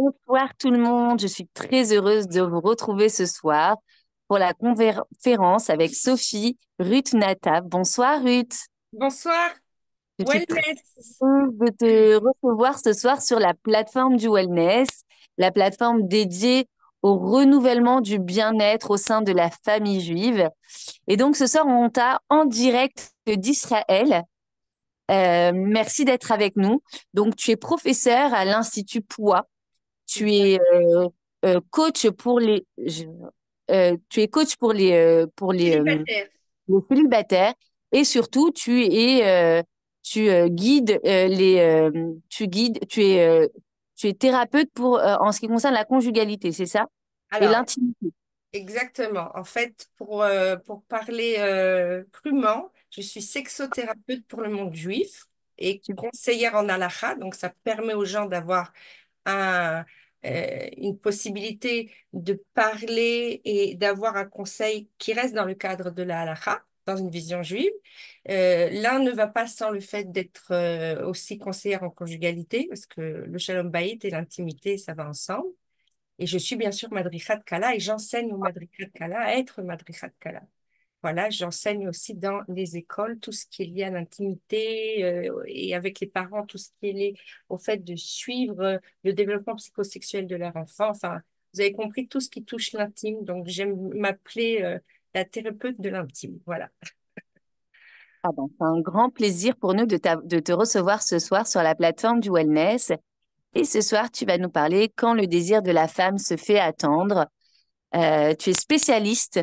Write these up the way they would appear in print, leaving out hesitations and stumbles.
Bonsoir tout le monde, je suis très heureuse de vous retrouver ce soir pour la conférence avec Sophie Ruth Natab. Bonsoir Ruth, Bonsoir, je suis très Wellness. heureuse de te recevoir ce soir sur la plateforme du Wellness, la plateforme dédiée au renouvellement du bien-être au sein de la famille juive. Et donc ce soir, on t'a en direct d'Israël. Merci d'être avec nous. Donc tu es professeur à l'Institut Poua. Tu es coach pour tu es coach Célibataire. les célibataires et surtout tu guides tu es thérapeute pour en ce qui concerne la conjugalité, c'est ça? Et Alors, l'intimité. exactement. En fait, pour parler crûment, je suis sexothérapeute pour le monde juif et Tu- conseillère en halakha. Donc, ça permet aux gens d'avoir un, une possibilité de parler et d'avoir un conseil qui reste dans le cadre de la halakha, dans une vision juive. L'un ne va pas sans le fait d'être aussi conseillère en conjugalité, parce que le shalom bayit et l'intimité, ça va ensemble. Et je suis bien sûr madrichat Kala et j'enseigne au madrichat Kala à être madrichat Kala. Voilà, j'enseigne aussi dans les écoles tout ce qui est lié à l'intimité et avec les parents, tout ce qui est lié au fait de suivre le développement psychosexuel de leur enfant. Enfin, vous avez compris tout ce qui touche l'intime. Donc, j'aime m'appeler la thérapeute de l'intime. Voilà. Ah ben, c'est un grand plaisir pour nous de te recevoir ce soir sur la plateforme du Wellness. Et ce soir, tu vas nous parler quand le désir de la femme se fait attendre. Tu es spécialiste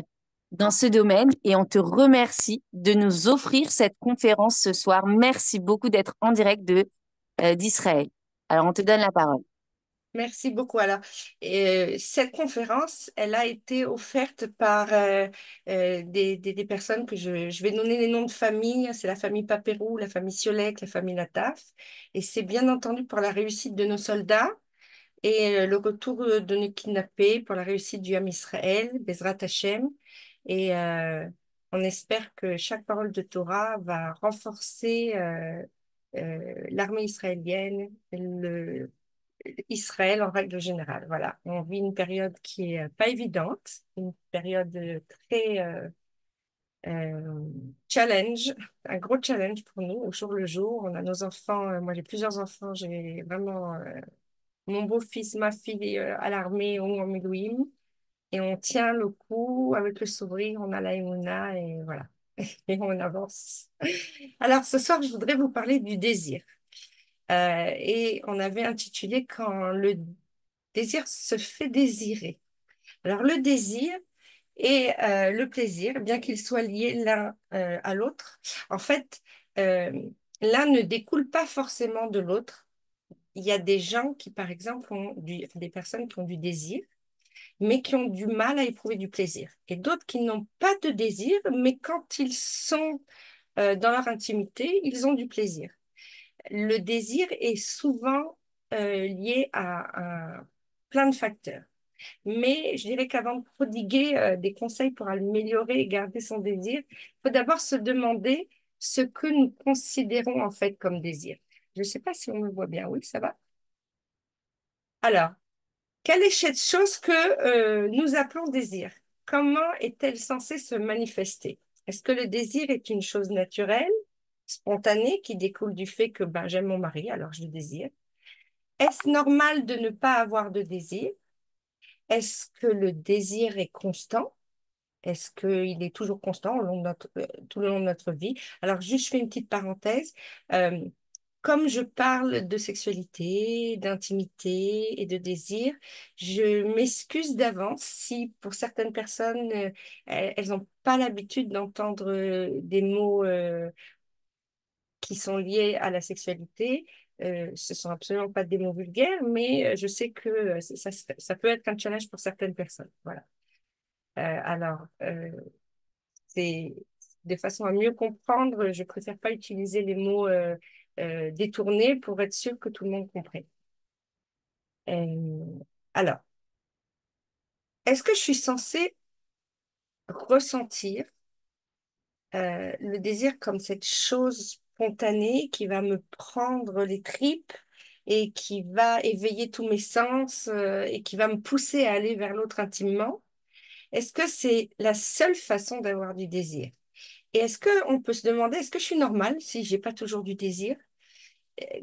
dans ce domaine et on te remercie de nous offrir cette conférence ce soir. Merci beaucoup d'être en direct d'Israël. Alors, on te donne la parole. Merci beaucoup. Alors, cette conférence, elle a été offerte par des personnes que je vais donner les noms de famille. C'est la famille Papérou, la famille Siolek, la famille Lataf. Et c'est bien entendu pour la réussite de nos soldats et le retour de nos kidnappés, pour la réussite du Ham Israël, Bezrat Hashem. Et on espère que chaque parole de Torah va renforcer l'armée israélienne, Israël en règle générale. Voilà, on vit une période qui est pas évidente, une période très euh, challenge, un gros challenge pour nous au jour le jour. On a nos enfants, moi j'ai plusieurs enfants, j'ai vraiment mon beau-fils, ma fille à l'armée ou en Milouim, et on tient le coup avec le sourire, on a la Emouna et voilà, et on avance. Alors ce soir, je voudrais vous parler du désir. Et on avait intitulé Quand le désir se fait désirer. Alors, le désir et le plaisir, bien qu'ils soient liés l'un à l'autre, en fait, euh, l'un ne découle pas forcément de l'autre. Il y a des gens qui, par exemple, enfin, des personnes qui ont du désir, mais qui ont du mal à éprouver du plaisir. Et d'autres qui n'ont pas de désir, mais quand ils sont dans leur intimité, ils ont du plaisir. Le désir est souvent lié à plein de facteurs. Mais je dirais qu'avant de prodiguer des conseils pour améliorer et garder son désir, il faut d'abord se demander ce que nous considérons en fait comme désir. Je ne sais pas si on me voit bien. Oui, ça va. Alors, quelle est cette chose que nous appelons désir? Comment est-elle censée se manifester? Est-ce que le désir est une chose naturelle, spontanée, qui découle du fait que ben, j'aime mon mari, alors je le désire? Est-ce normal de ne pas avoir de désir? Est-ce que le désir est constant? Est-ce qu'il est toujours constant tout le long de notre vie? Alors, juste, je fais une petite parenthèse. Euh, Comme je parle de sexualité, d'intimité et de désir, je m'excuse d'avance si pour certaines personnes, elles n'ont pas l'habitude d'entendre des mots qui sont liés à la sexualité. Ce sont absolument pas des mots vulgaires, mais je sais que ça peut être un challenge pour certaines personnes. Voilà. Alors, c'est de façon à mieux comprendre, je préfère pas utiliser les mots détournés pour être sûr que tout le monde comprenne. Euh, alors, est-ce que je suis censée ressentir le désir comme cette chose spontanée qui va me prendre les tripes et qui va éveiller tous mes sens et qui va me pousser à aller vers l'autre intimement, est-ce que c'est la seule façon d'avoir du désir? Et est-ce qu'on peut se demander, est-ce que je suis normale si j'ai pas toujours du désir? Euh,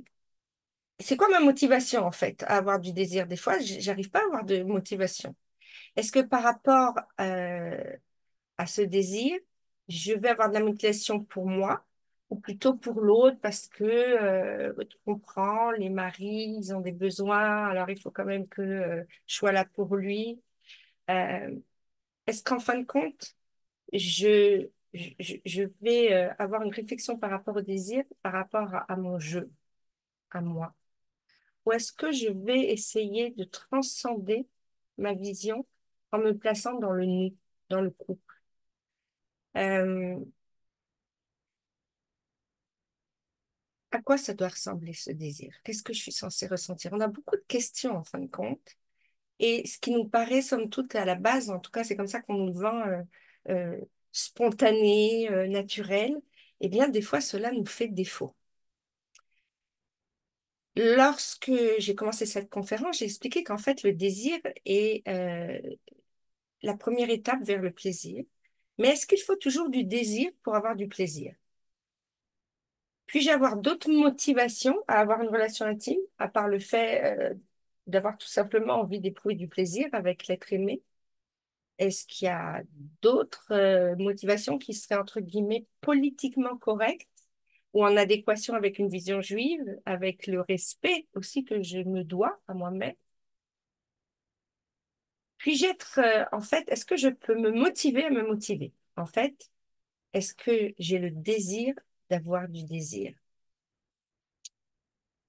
C'est quoi ma motivation en fait à avoir du désir? Des fois, j'arrive pas à avoir de motivation. Est-ce que par rapport à ce désir, je vais avoir de la motivation pour moi ou plutôt pour l'autre parce que tu comprends, les maris, ils ont des besoins, alors il faut quand même que je sois là pour lui. Euh, Est-ce qu'en fin de compte, je vais avoir une réflexion par rapport au désir, par rapport à mon jeu, à moi? Ou est-ce que je vais essayer de transcender ma vision en me plaçant dans le nous, dans le couple? Euh, à quoi ça doit ressembler ce désir? Qu'est-ce que je suis censée ressentir? On a beaucoup de questions en fin de compte. Et ce qui nous paraît, somme toute, à la base, en tout cas, c'est comme ça qu'on nous le vend, euh, spontané, naturel, eh bien, des fois, cela nous fait défaut. Lorsque j'ai commencé cette conférence, j'ai expliqué qu'en fait, le désir est la première étape vers le plaisir. Mais est-ce qu'il faut toujours du désir pour avoir du plaisir? Puis-je avoir d'autres motivations à avoir une relation intime, à part le fait d'avoir tout simplement envie d'éprouver du plaisir avec l'être aimé? Est-ce qu'il y a d'autres motivations qui seraient, entre guillemets, politiquement correctes ou en adéquation avec une vision juive, avec le respect aussi que je me dois à moi-même? Puis-je être, en fait, est-ce que je peux me motiver à me motiver? En fait, est-ce que j'ai le désir d'avoir du désir?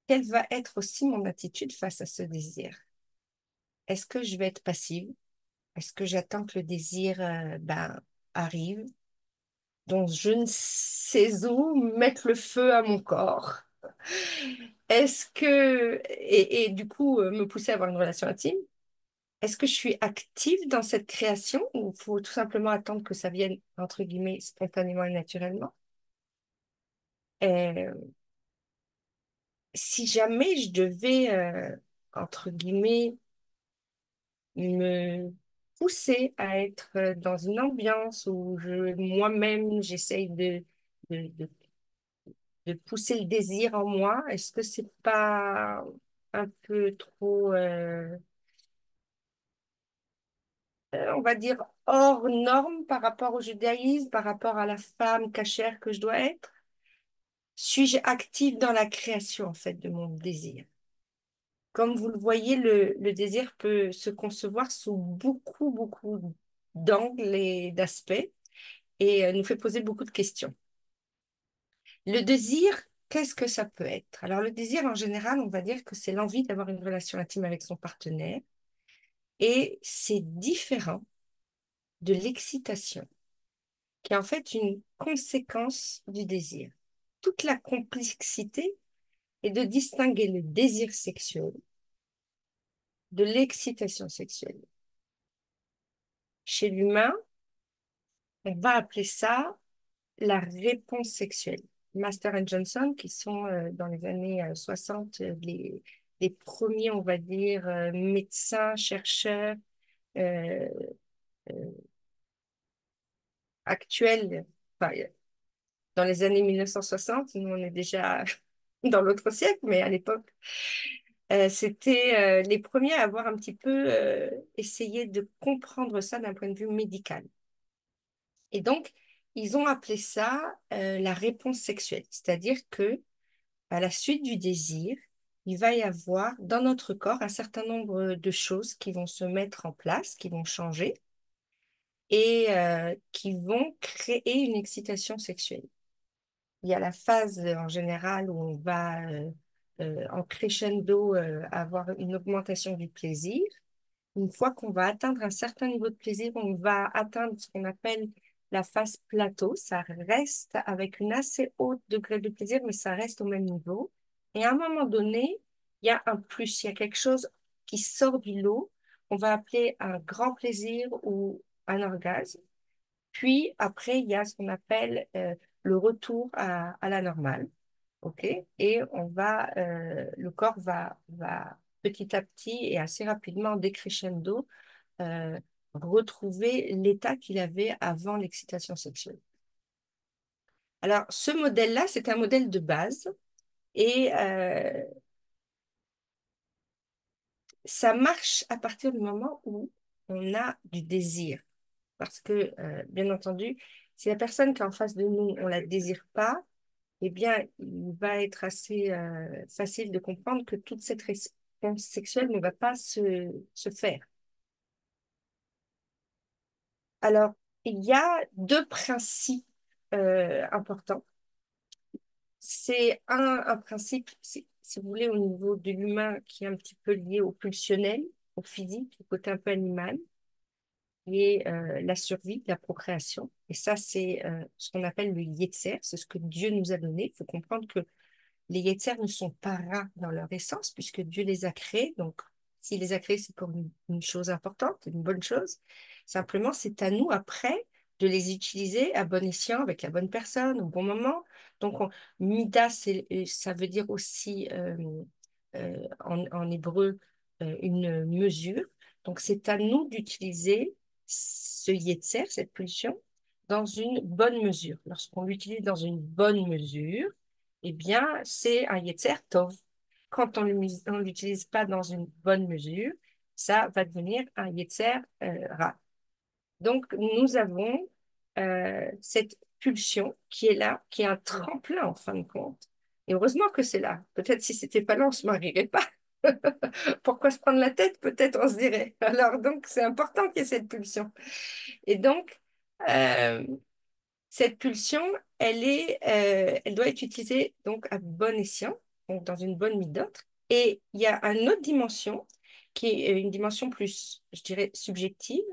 Quelle va être aussi mon attitude face à ce désir? Est-ce que je vais être passive? Est-ce que j'attends que le désir arrive, dont je ne sais où mettre le feu à mon corps? Et du coup, me pousser à avoir une relation intime? Est-ce que je suis active dans cette création ou faut tout simplement attendre que ça vienne, entre guillemets, spontanément et naturellement? Euh, Si jamais je devais, entre guillemets, me pousser à être dans une ambiance où moi-même, j'essaye de, de, de pousser le désir en moi, est-ce que c'est pas un peu trop, on va dire, hors norme par rapport au judaïsme, par rapport à la femme cachère que je dois être? Suis-je active dans la création, en fait, de mon désir? Comme vous le voyez, le désir peut se concevoir sous beaucoup, beaucoup d'angles et d'aspects et nous fait poser beaucoup de questions. Le désir, qu'est-ce que ça peut être? Alors, le désir, en général, on va dire que c'est l'envie d'avoir une relation intime avec son partenaire et c'est différent de l'excitation, qui est en fait une conséquence du désir. Toute la complexité est de distinguer le désir sexuel de l'excitation sexuelle. Chez l'humain, on va appeler ça la réponse sexuelle. Master and Johnson, qui sont dans les années 60 les premiers, on va dire, médecins, chercheurs euh, euh, actuels, enfin, dans les années 1960, nous on est déjà dans l'autre siècle, mais à l'époque, c'était les premiers à avoir un petit peu essayé de comprendre ça d'un point de vue médical. Et donc, ils ont appelé ça la réponse sexuelle, c'est-à-dire que à la suite du désir, il va y avoir dans notre corps un certain nombre de choses qui vont se mettre en place, qui vont changer et qui vont créer une excitation sexuelle. Il y a la phase en général où on va en crescendo avoir une augmentation du plaisir. Une fois qu'on va atteindre un certain niveau de plaisir, on va atteindre ce qu'on appelle la phase plateau. Ça reste avec une assez haute degré de plaisir, mais ça reste au même niveau. Et à un moment donné, il y a un plus, il y a quelque chose qui sort du lot. On va appeler un grand plaisir ou un orgasme. Puis après, il y a ce qu'on appelle le retour à la normale. ok? Et le corps va petit à petit et assez rapidement, décrescendo, euh, retrouver l'état qu'il avait avant l'excitation sexuelle. Alors, ce modèle-là, c'est un modèle de base et ça marche à partir du moment où on a du désir. Parce que, bien entendu, si la personne qui est en face de nous, on la désire pas, eh bien, il va être assez facile de comprendre que toute cette réponse sexuelle ne va pas se faire. Alors, il y a deux principes importants. C'est un principe, si vous voulez, au niveau de l'humain qui est un petit peu lié au pulsionnel, au physique, au côté un peu animal, qui est la survie, la procréation. Et ça, c'est ce qu'on appelle le yetzer, c'est ce que Dieu nous a donné. Il faut comprendre que les Yetzers ne sont pas rats dans leur essence, puisque Dieu les a créés. Donc, s'il les a créés, c'est pour une chose importante, une bonne chose. Simplement, c'est à nous, après, de les utiliser à bon escient, avec la bonne personne, au bon moment. Donc, Mida, ça veut dire aussi, en hébreu, une mesure. Donc, c'est à nous d'utiliser ce Yetzer, cette pulsion, dans une bonne mesure. Lorsqu'on l'utilise dans une bonne mesure, eh bien, c'est un Yetzer Tov. Quand on ne l'utilise pas dans une bonne mesure, ça va devenir un Yetzer Ra. Donc, nous avons cette pulsion qui est là, qui est un tremplin en fin de compte. Et heureusement que c'est là. Peut-être si c'était pas là, on se marierait pas. Pourquoi se prendre la tête? Peut-être on se dirait. Alors, donc, c'est important qu'il y ait cette pulsion. Et donc, euh, cette pulsion, elle doit être utilisée donc à bon escient, donc dans une bonne midote. Et il y a une autre dimension qui est une dimension plus, je dirais, subjective,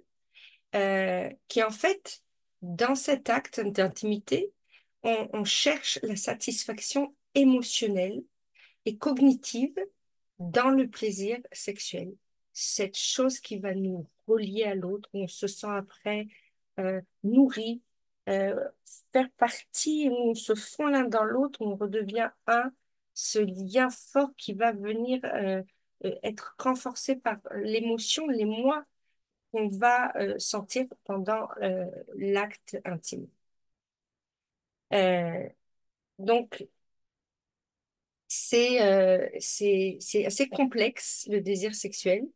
qui est en fait, dans cet acte d'intimité, on cherche la satisfaction émotionnelle et cognitive dans le plaisir sexuel. Cette chose qui va nous relier à l'autre, où on se sent après nourri, euh, faire partie, où on se fond l'un dans l'autre, où on redevient un, ce lien fort qui va venir être renforcé par l'émotion, les moi qu'on va sentir pendant l'acte intime. Euh, donc, c'est assez complexe, le désir sexuel.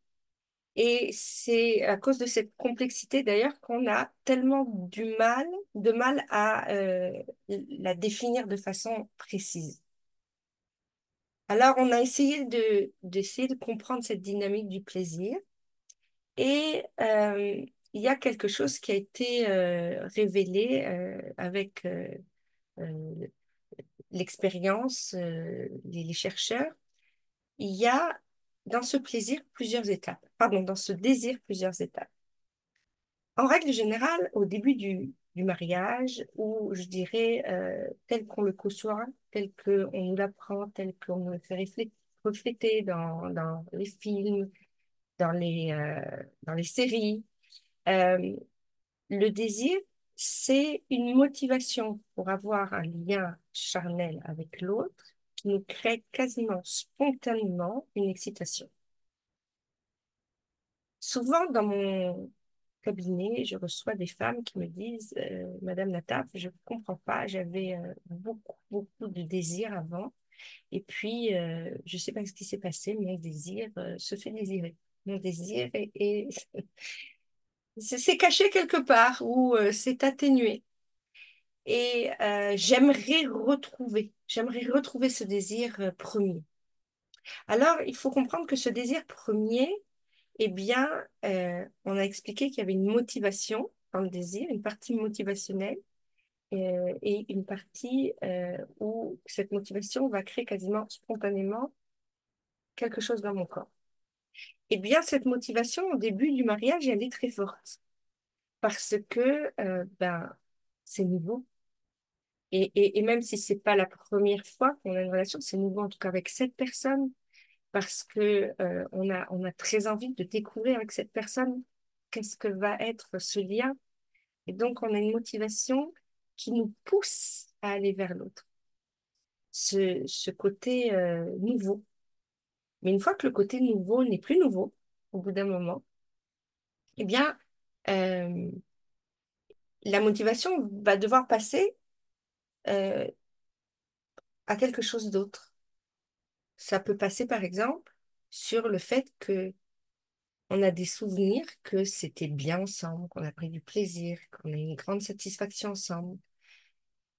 Et c'est à cause de cette complexité d'ailleurs qu'on a tellement de mal à la définir de façon précise. Alors, on a essayé d'essayer de comprendre cette dynamique du plaisir et il y a quelque chose qui a été révélé avec euh, l'expérience, les chercheurs. Il y a dans ce plaisir plusieurs étapes, pardon, dans ce désir plusieurs étapes. En règle générale, au début du mariage, ou je dirais tel qu'on le conçoit, tel qu'on nous l'apprend, tel qu'on nous le fait refléter dans les films, dans les séries, euh, le désir, c'est une motivation pour avoir un lien charnel avec l'autre qui nous crée quasiment spontanément une excitation. Souvent, dans mon cabinet, je reçois des femmes qui me disent, Madame Nataf, je ne comprends pas, j'avais beaucoup de désir avant, et puis je ne sais pas ce qui s'est passé, mon désir se fait désirer. Mon désir c'est caché quelque part ou c'est atténué. Et j'aimerais retrouver ce désir premier. Alors, il faut comprendre que ce désir premier, eh bien, on a expliqué qu'il y avait une motivation dans le désir, une partie motivationnelle et une partie où cette motivation va créer quasiment spontanément quelque chose dans mon corps. Eh bien, cette motivation, au début du mariage, elle est très forte parce que ben, c'est nouveau. Et même si c'est pas la première fois qu'on a une relation, c'est nouveau en tout cas avec cette personne parce que on a très envie de découvrir avec cette personne qu'est-ce que va être ce lien. Et donc, on a une motivation qui nous pousse à aller vers l'autre. ce côté nouveau. Mais une fois que le côté nouveau n'est plus nouveau, au bout d'un moment, eh bien, euh, la motivation va devoir passer euh, à quelque chose d'autre. Ça peut passer, par exemple, sur le fait que on a des souvenirs que c'était bien ensemble, qu'on a pris du plaisir, qu'on a eu une grande satisfaction ensemble.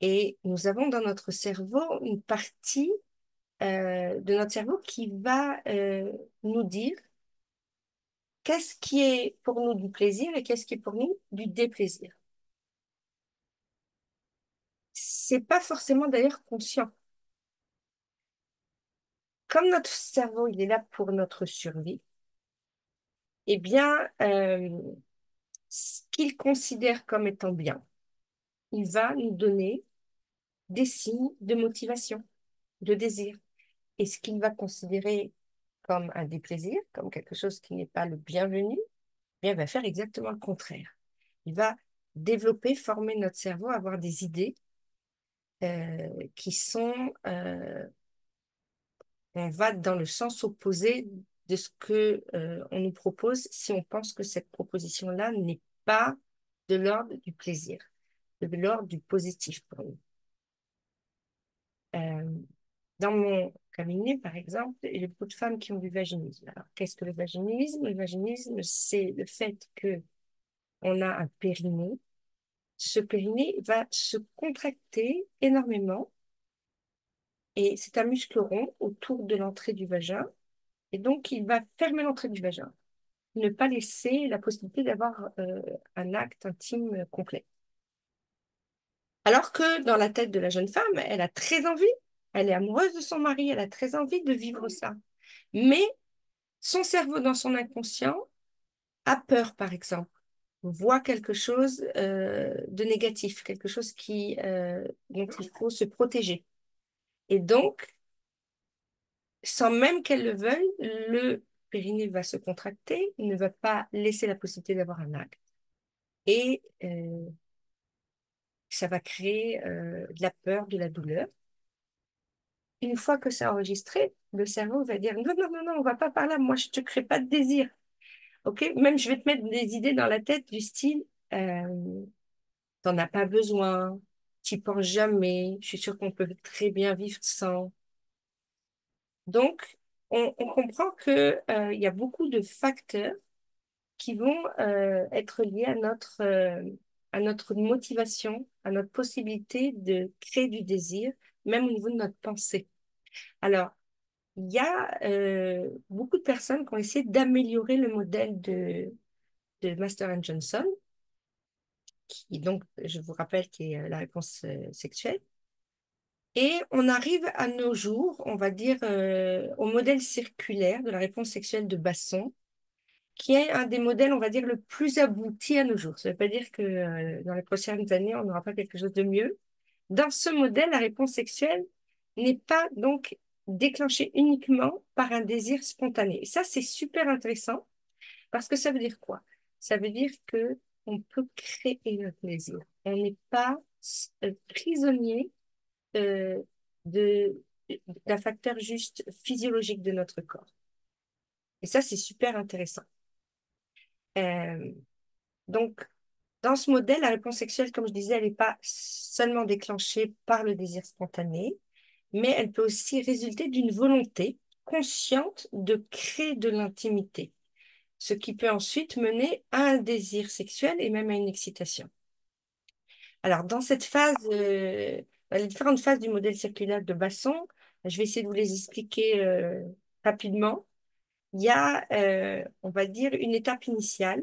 Et nous avons dans notre cerveau une partie de notre cerveau qui va nous dire qu'est-ce qui est pour nous du plaisir et qu'est-ce qui est pour nous du déplaisir. C'est pas forcément d'ailleurs conscient. Comme notre cerveau, il est là pour notre survie, eh bien, ce qu'il considère comme étant bien, il va nous donner des signes de motivation, de désir. Et ce qu'il va considérer comme un déplaisir, comme quelque chose qui n'est pas le bienvenu, eh bien, il va faire exactement le contraire. Il va développer, former notre cerveau, avoir des idées qui sont, on va dans le sens opposé de ce que on nous propose si on pense que cette proposition-là n'est pas de l'ordre du plaisir, de l'ordre du positif pour nous. Euh, Dans mon cabinet, par exemple, il y a beaucoup de femmes qui ont du vaginisme. Alors, qu'est-ce que le vaginisme? Le vaginisme, c'est le fait que on a un périnée. Ce périnée va se contracter énormément et c'est un muscle rond autour de l'entrée du vagin. Et donc, il va fermer l'entrée du vagin, ne pas laisser la possibilité d'avoir un acte intime complet. Alors que dans la tête de la jeune femme, elle a très envie, elle est amoureuse de son mari, elle a très envie de vivre ça. Mais son cerveau, dans son inconscient, a peur, par exemple, voit quelque chose de négatif, quelque chose dont il faut se protéger. Et donc, sans même qu'elle le veuille, le périnée va se contracter, il ne va pas laisser la possibilité d'avoir un acte. Et ça va créer de la peur, de la douleur. Une fois que c'est enregistré, le cerveau va dire non, non, non, non, on va pas par là, moi je te crée pas de désir. Ok, même je vais te mettre des idées dans la tête du style t'en as pas besoin, t'y penses jamais, je suis sûre qu'on peut très bien vivre sans. Donc, on comprend que il y a beaucoup de facteurs qui vont être liés à notre motivation, à notre possibilité de créer du désir, même au niveau de notre pensée. Alors, il y a beaucoup de personnes qui ont essayé d'améliorer le modèle de Master and Johnson, qui donc, je vous rappelle, qui est la réponse sexuelle. Et on arrive à nos jours, on va dire, au modèle circulaire de la réponse sexuelle de Basson, qui est un des modèles, on va dire, le plus abouti à nos jours. Ça ne veut pas dire que dans les prochaines années, on n'aura pas quelque chose de mieux. Dans ce modèle, la réponse sexuelle n'est pas donc déclenchée uniquement par un désir spontané. Et ça, c'est super intéressant parce que ça veut dire quoi? Ça veut dire que on peut créer le plaisir. On n'est pas prisonnier euh, de, d'un facteur juste physiologique de notre corps. Et ça, c'est super intéressant. Euh, donc, dans ce modèle, la réponse sexuelle, comme je disais, elle n'est pas seulement déclenchée par le désir spontané, mais elle peut aussi résulter d'une volonté consciente de créer de l'intimité, ce qui peut ensuite mener à un désir sexuel et même à une excitation. Alors, dans cette phase, dans les différentes phases du modèle circulaire de Basson, je vais essayer de vous les expliquer rapidement. Il y a, on va dire, une étape initiale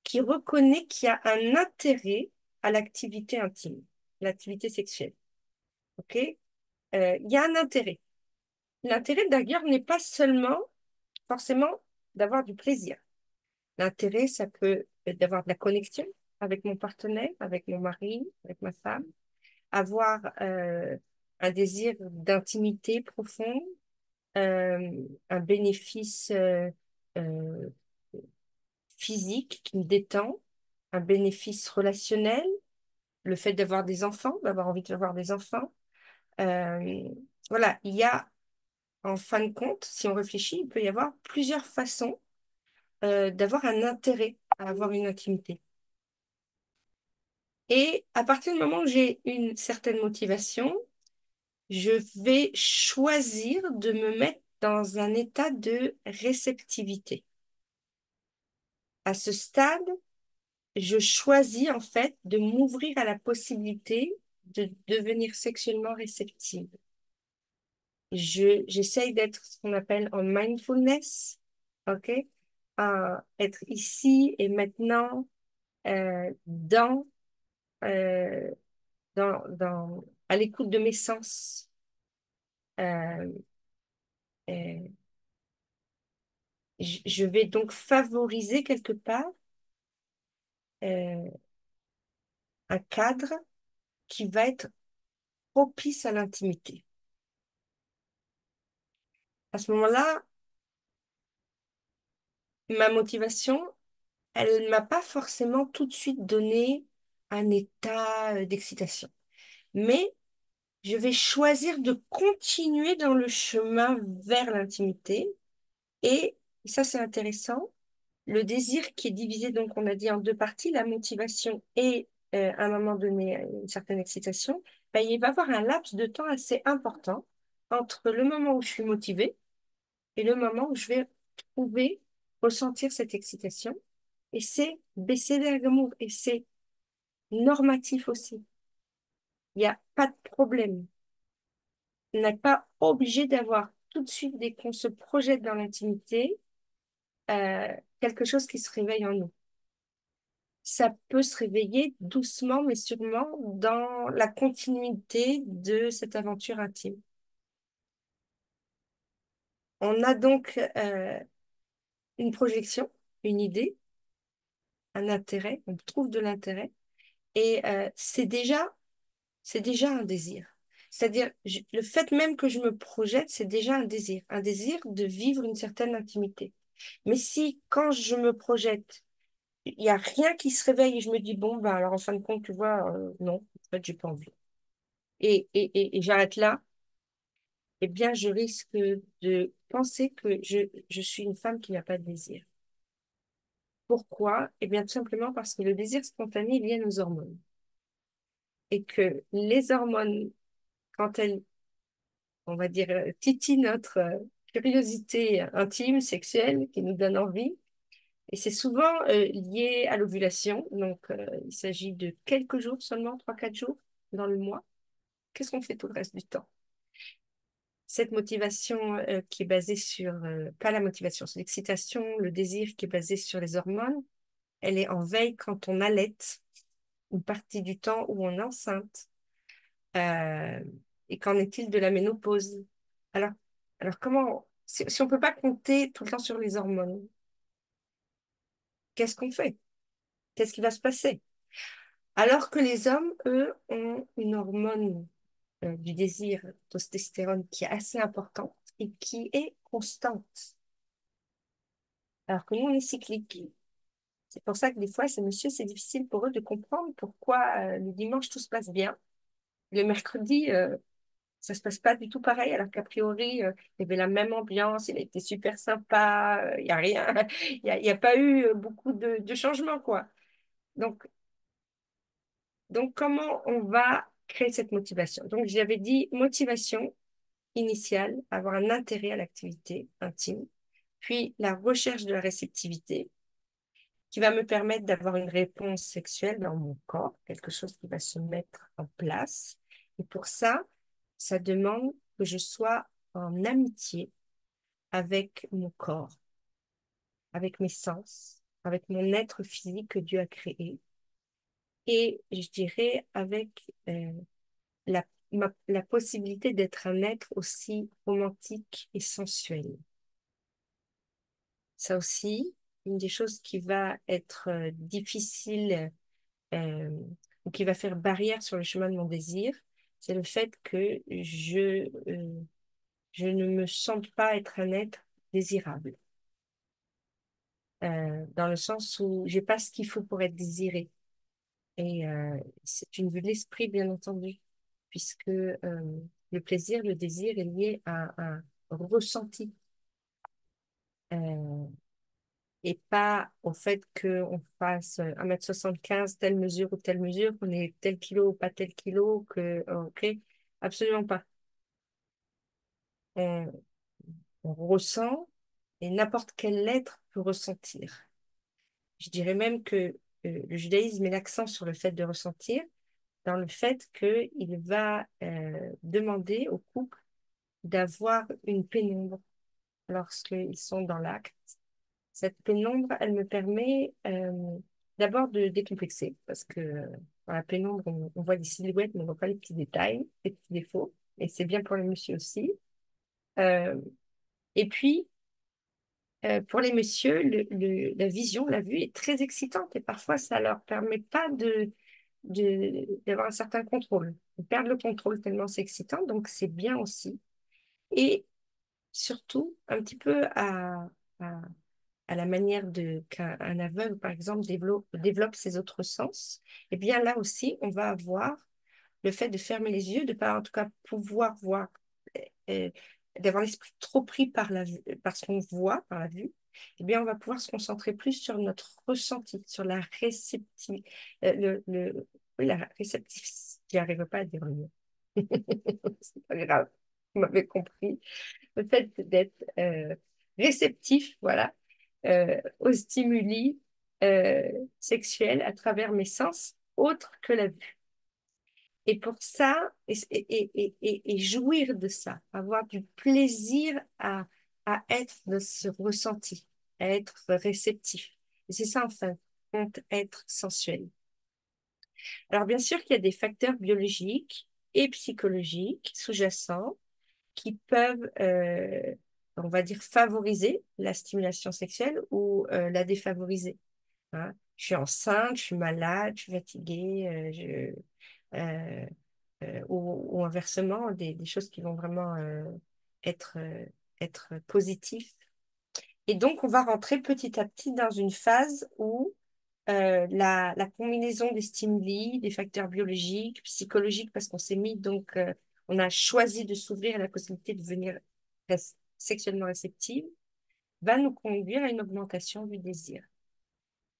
qui reconnaît qu'il y a un intérêt à l'activité intime, l'activité sexuelle. OK? Il y a un intérêt. L'intérêt, d'ailleurs, n'est pas seulement forcément d'avoir du plaisir. L'intérêt, ça peut être d'avoir de la connexion avec mon partenaire, avec mon mari, avec ma femme, avoir un désir d'intimité profonde, un bénéfice euh, physique qui me détend, un bénéfice relationnel, le fait d'avoir des enfants, d'avoir envie d'avoir des enfants, euh, voilà, il y a, en fin de compte, si on réfléchit, il peut y avoir plusieurs façons d'avoir un intérêt à avoir une intimité. Et à partir du moment où j'ai une certaine motivation, je vais choisir de me mettre dans un état de réceptivité. À ce stade, je choisis en fait de m'ouvrir à la possibilité de devenir sexuellement réceptive. J'essaye d'être ce qu'on appelle en mindfulness, ok? Être ici et maintenant dans, euh, à l'écoute de mes sens. Euh, euh, je vais donc favoriser quelque part euh, un cadre qui va être propice à l'intimité. À ce moment-là, ma motivation, elle m'a pas forcément tout de suite donné un état d'excitation. Mais je vais choisir de continuer dans le chemin vers l'intimité. Et ça, c'est intéressant. Le désir qui est divisé, donc on a dit en deux parties, la motivation et à un moment donné une certaine excitation, ben, il va y avoir un laps de temps assez important entre le moment où je suis motivée et le moment où je vais trouver, ressentir cette excitation. Et c'est baisser l'amour et c'est normatif aussi. Il n'y a pas de problème. On n'est pas obligé d'avoir tout de suite, dès qu'on se projette dans l'intimité, euh, quelque chose qui se réveille en nous. Ça peut se réveiller doucement, mais sûrement dans la continuité de cette aventure intime. On a donc une projection, une idée, un intérêt, on trouve de l'intérêt, et c'est déjà un désir. C'est-à-dire, le fait même que je me projette, c'est déjà un désir de vivre une certaine intimité. Mais si, quand je me projette, il n'y a rien qui se réveille et je me dis, bon, ben, alors en fin de compte, tu vois, non, en fait, j'ai pas envie. Et j'arrête là, eh bien, je risque de penser que je suis une femme qui n'a pas de désir. Pourquoi? Eh bien, tout simplement parce que le désir spontané est lié à nos hormones. Et que les hormones, quand elles, on va dire, titillent notre curiosité intime, sexuelle, qui nous donne envie, et c'est souvent lié à l'ovulation. Donc, il s'agit de quelques jours seulement, 3, 4 jours dans le mois. Qu'est-ce qu'on fait tout le reste du temps? Cette motivation qui est basée sur, pas la motivation, c'est l'excitation, le désir qui est basé sur les hormones, elle est en veille quand on allaite, une partie du temps où on est enceinte. Euh, et qu'en est-il de la ménopause? Alors, alors comment, si on ne peut pas compter tout le temps sur les hormones, qu'est-ce qu'on fait? Qu'est-ce qui va se passer? Alors que les hommes, eux, ont une hormone du désir, testostérone, qui est assez importante et qui est constante. Alors que nous, on est cyclique. C'est pour ça que des fois, ces messieurs, c'est difficile pour eux de comprendre pourquoi le dimanche, tout se passe bien. Le mercredi, ça se passe pas du tout pareil, alors qu'a priori, il y avait la même ambiance, il a été super sympa, il y a rien, il y a pas eu beaucoup de changements, quoi. Donc, donc, comment on va créer cette motivation? Donc, j'avais dit motivation initiale, avoir un intérêt à l'activité intime, puis la recherche de la réceptivité, qui va me permettre d'avoir une réponse sexuelle dans mon corps, quelque chose qui va se mettre en place. Et pour ça, ça demande que je sois en amitié avec mon corps, avec mes sens, avec mon être physique que Dieu a créé, et je dirais avec la, la possibilité d'être un être aussi romantique et sensuel. Ça aussi, une des choses qui va être difficile euh, ou qui va faire barrière sur le chemin de mon désir, c'est le fait que je ne me sente pas être un être désirable. Dans le sens où j'ai pas ce qu'il faut pour être désiré. Et c'est une vue de l'esprit, bien entendu, puisque le plaisir, le désir est lié à un ressenti euh, et pas au fait qu'on fasse 1,75 m, telle mesure ou telle mesure, qu'on ait tel kilo ou pas tel kilo, ok, absolument pas. On, on ressent et n'importe quel être peut ressentir. Je dirais même que le judaïsme met l'accent sur le fait de ressentir, dans le fait qu'il va demander au couple d'avoir une pénombre lorsqu'ils sont dans l'acte. Cette pénombre, elle me permet d'abord de décomplexer, parce que dans la pénombre, on voit des silhouettes, mais on ne voit pas les petits détails, les petits défauts, et c'est bien pour les messieurs aussi. Euh, et puis, pour les messieurs, la vision, la vue est très excitante, et parfois, ça leur permet pas d'avoir un certain contrôle. Ils perdent le contrôle tellement c'est excitant, donc c'est bien aussi. Et surtout, un petit peu à, à la manière qu'un aveugle, par exemple, développe ses autres sens, eh bien là aussi, on va avoir le fait de fermer les yeux, de pas en tout cas pouvoir voir, euh, d'avoir l'esprit trop pris par par ce qu'on voit, par la vue, eh bien on va pouvoir se concentrer plus sur notre ressenti, sur la réceptivité, oui, la réceptive, j'y arrive pas à dire le mot. C'est pas grave, vous m'avez compris. Le fait d'être réceptif, voilà, aux stimuli sexuels à travers mes sens autres que la vue. Et pour ça, et jouir de ça, avoir du plaisir à être de ce ressenti, à être réceptif. Et c'est ça, en fin de compte, être sensuel. Alors, bien sûr qu'il y a des facteurs biologiques et psychologiques sous-jacents qui peuvent, on va dire, favoriser la stimulation sexuelle ou la défavoriser. Hein. Je suis enceinte, je suis malade, je suis fatiguée, euh, ou inversement, des choses qui vont vraiment être, être positives. Et donc, on va rentrer petit à petit dans une phase où la combinaison des stimuli, des facteurs biologiques, psychologiques, parce qu'on s'est mis, donc, on a choisi de s'ouvrir à la possibilité de devenir sexuellement réceptive, va nous conduire à une augmentation du désir.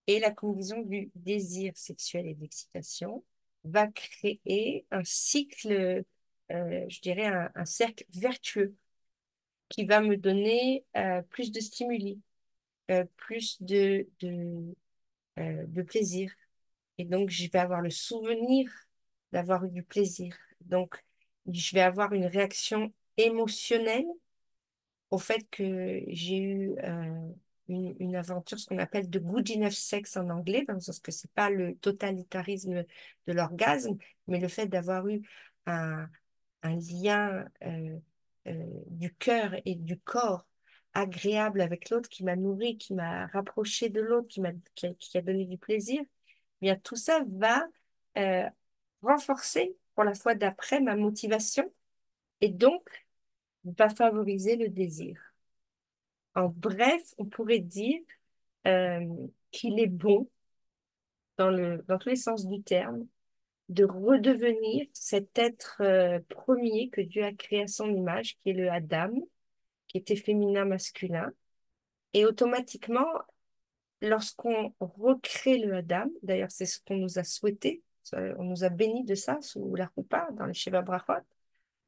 Et la combinaison du désir sexuel et d'excitation va créer un cycle, je dirais un cercle vertueux qui va me donner plus de stimuli, plus de plaisir. Et donc, je vais avoir le souvenir d'avoir eu du plaisir. Donc, je vais avoir une réaction émotionnelle au fait que j'ai eu une aventure, ce qu'on appelle de good enough sex en anglais, dans le sens que c'est pas le totalitarisme de l'orgasme, mais le fait d'avoir eu un, un lien du cœur et du corps agréable avec l'autre, qui m'a nourri, qui m'a rapproché de l'autre, qui a donné du plaisir, eh bien tout ça va euh, renforcer pour la fois d'après ma motivation et donc va favoriser le désir. En bref, on pourrait dire euh, qu'il est bon, dans tous les sens du terme, de redevenir cet être premier que Dieu a créé à son image, qui est le Adam, qui était féminin, masculin. Et automatiquement, lorsqu'on recrée le Adam, d'ailleurs c'est ce qu'on nous a souhaité, on nous a béni de ça sous la roupa, dans le Sheva Brachot,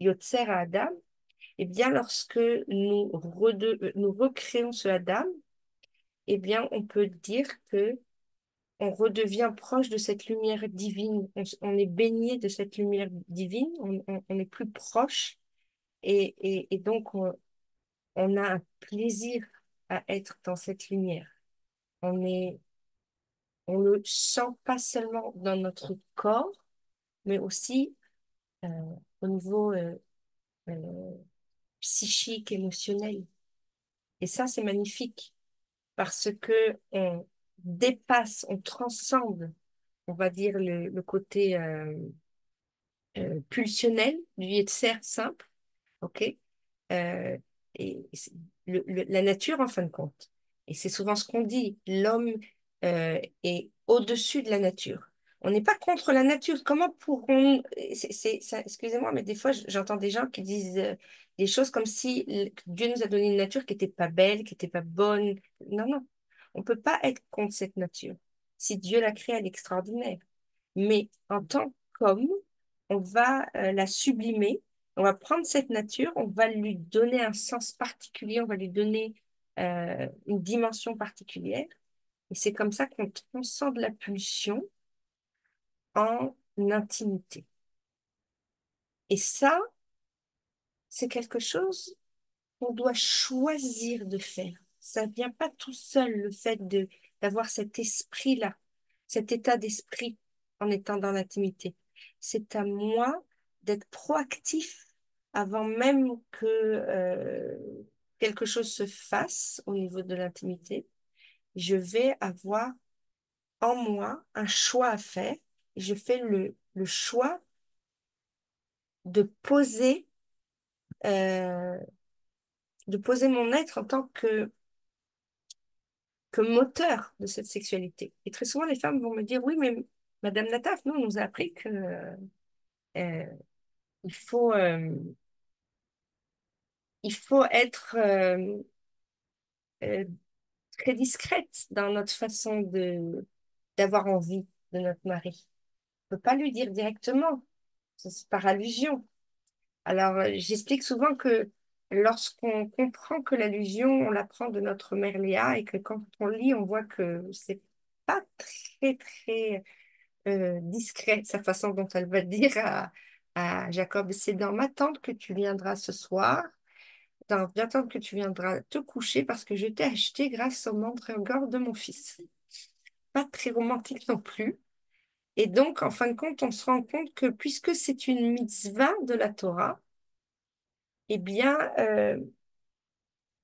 Yotzer à Adam, et bien lorsque nous recréons ce Adam, eh bien on peut dire que on redevient proche de cette lumière divine, on est baigné de cette lumière divine, on est plus proche et donc on a un plaisir à être dans cette lumière. On est, on le sent pas seulement dans notre corps, mais aussi euh, au niveau euh, psychique, émotionnel. Et ça, c'est magnifique parce que on dépasse, on transcende, on va dire, le côté pulsionnel du Yetzer simple, ok? Euh, et la nature, en fin de compte. Et c'est souvent ce qu'on dit, l'homme est au-dessus de la nature. On n'est pas contre la nature. Comment pourrons... excusez-moi, mais des fois, j'entends des gens qui disent des choses comme si Dieu nous a donné une nature qui n'était pas belle, qui n'était pas bonne. Non, non. On ne peut pas être contre cette nature. Si Dieu l'a créée, elle est extraordinaire. Mais en tant qu'homme, on va la sublimer, on va prendre cette nature, on va lui donner un sens particulier, on va lui donner une dimension particulière. Et c'est comme ça qu'on transcende la pulsion en intimité. Et ça, c'est quelque chose qu'on doit choisir de faire. Ça ne vient pas tout seul, le fait de d'avoir cet esprit-là, cet état d'esprit en étant dans l'intimité. C'est à moi d'être proactif avant même que quelque chose se fasse au niveau de l'intimité. Je vais avoir en moi un choix à faire. Et je fais le choix de poser, euh, de poser mon être en tant que moteur de cette sexualité. Et très souvent, les femmes vont me dire, oui, mais Madame Nataf, nous, on nous a appris que euh, il faut, euh, il faut être euh, très discrète dans notre façon d'avoir envie de notre mari. On ne peut pas lui dire directement, c'est par allusion. Alors, j'explique souvent que lorsqu'on comprend que l'allusion, on l'apprend de notre mère Léa et que quand on lit, on voit que c'est pas très, très discret sa façon dont elle va dire à Jacob, c'est dans ma tente que tu viendras ce soir, dans ma tente que tu viendras te coucher parce que je t'ai acheté grâce au mandragore de mon fils. Pas très romantique non plus. Et donc, en fin de compte, on se rend compte que puisque c'est une mitzvah de la Torah, eh bien,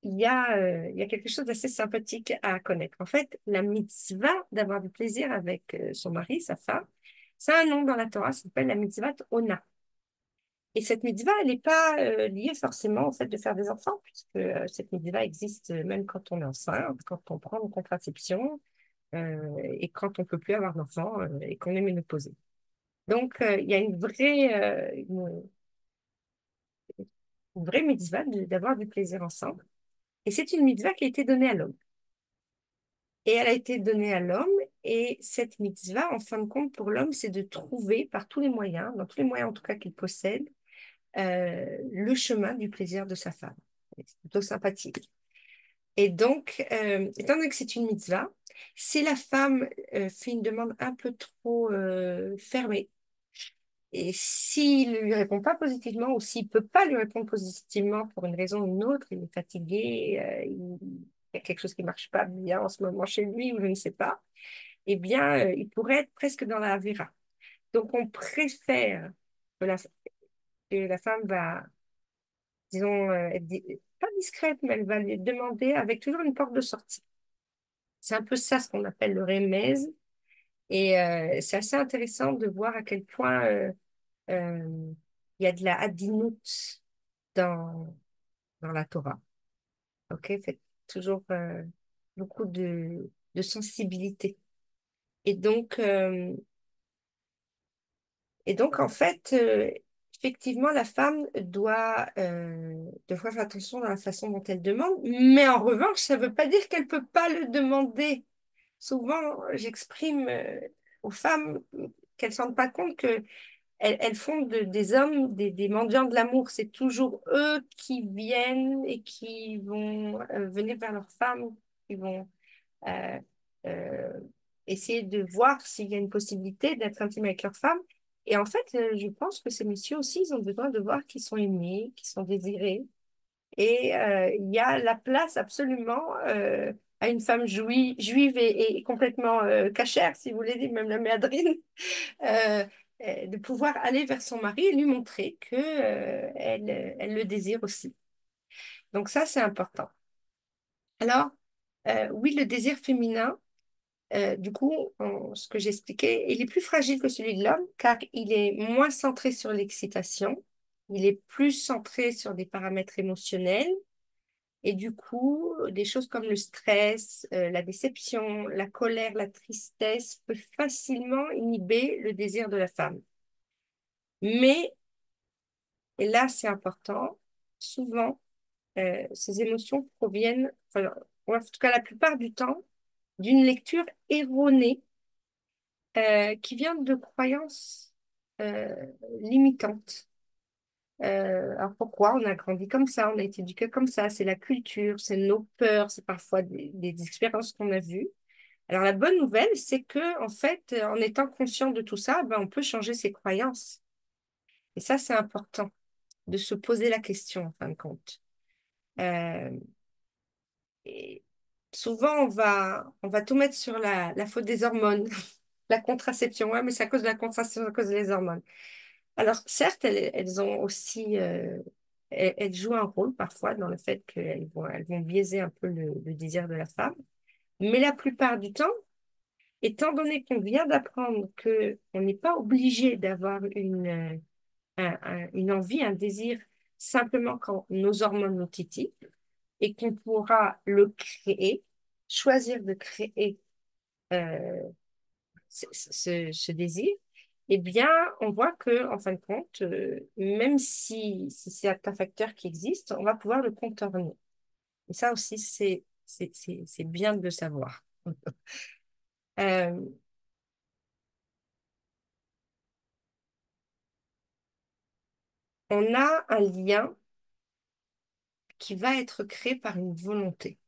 il y a quelque chose d'assez sympathique à connaître. En fait, la mitzvah d'avoir du plaisir avec son mari, sa femme, ça a un nom dans la Torah, ça s'appelle la mitzvah Ona. Et cette mitzvah, elle n'est pas liée forcément au fait de faire des enfants, puisque cette mitzvah existe même quand on est enceinte, quand on prend une contraception et quand on ne peut plus avoir d'enfants et qu'on est ménopausé. Donc, il y a une vraie mitzvah d'avoir du plaisir ensemble. Et c'est une mitzvah qui a été donnée à l'homme. Et elle a été donnée à l'homme. Et cette mitzvah, en fin de compte, pour l'homme, c'est de trouver par tous les moyens, dans tous les moyens en tout cas qu'il possède, le chemin du plaisir de sa femme. C'est plutôt sympathique. Et donc, étant donné que c'est une mitzvah, si la femme fait une demande un peu trop fermée, et s'il ne lui répond pas positivement ou s'il ne peut pas lui répondre positivement pour une raison ou une autre, il est fatigué, il y a quelque chose qui ne marche pas bien en ce moment chez lui ou je ne sais pas, eh bien, il pourrait être presque dans la avéra. Donc, on préfère que la femme va, disons, pas discrète, mais elle va lui demander avec toujours une porte de sortie. C'est un peu ça ce qu'on appelle le remez. Et c'est assez intéressant de voir à quel point euh, il y a de la hadinout dans, dans la Torah. Ok, fait toujours beaucoup de sensibilité. Et donc, euh, et donc en fait, effectivement, la femme doit faire attention dans la façon dont elle demande, mais en revanche, ça ne veut pas dire qu'elle ne peut pas le demander. Souvent, j'exprime aux femmes qu'elles ne se rendent pas compte que elles font des hommes des mendiants de l'amour. C'est toujours eux qui viennent et qui vont venir vers leurs femmes, qui vont euh, euh, essayer de voir s'il y a une possibilité d'être intime avec leur femme. Et en fait, je pense que ces messieurs aussi, ils ont besoin de voir qu'ils sont aimés, qu'ils sont désirés. Et il y a la place absolument à une femme juive et complètement cachère, si vous voulez, même la méadrine, euh, de pouvoir aller vers son mari et lui montrer que elle le désire aussi. Donc ça, c'est important. Alors, oui, le désir féminin, du coup, ce que j'expliquais, il est plus fragile que celui de l'homme car il est moins centré sur l'excitation, il est plus centré sur des paramètres émotionnels Et du coup, des choses comme le stress, la déception, la colère, la tristesse peuvent facilement inhiber le désir de la femme. Mais, et là c'est important, souvent, ces émotions proviennent, enfin, ou en tout cas la plupart du temps, d'une lecture erronée qui vient de croyances euh, limitantes. Alors pourquoi? On a grandi comme ça, on a été éduqué comme ça, c'est la culture, c'est nos peurs, c'est parfois des expériences qu'on a vues. Alors la bonne nouvelle, c'est que en fait, en étant conscient de tout ça, ben, on peut changer ses croyances. Et ça, c'est important de se poser la question en fin de compte. Euh, et souvent, on va tout mettre sur la faute des hormones, la contraception. Ouais, mais c'est à cause de la contraception, à cause des hormones. Alors, certes, elles ont aussi, elles jouent un rôle parfois dans le fait qu'elles vont biaiser un peu le désir de la femme. Mais la plupart du temps, étant donné qu'on vient d'apprendre que on n'est pas obligé d'avoir une envie, un désir simplement quand nos hormones nous titillent et qu'on pourra le créer, choisir de créer euh, ce désir, eh bien, on voit que, en fin de compte, même si c'est un facteur qui existe, on va pouvoir le contourner. Et ça aussi, c'est bien de le savoir. Euh, on a un lien qui va être créé par une volonté.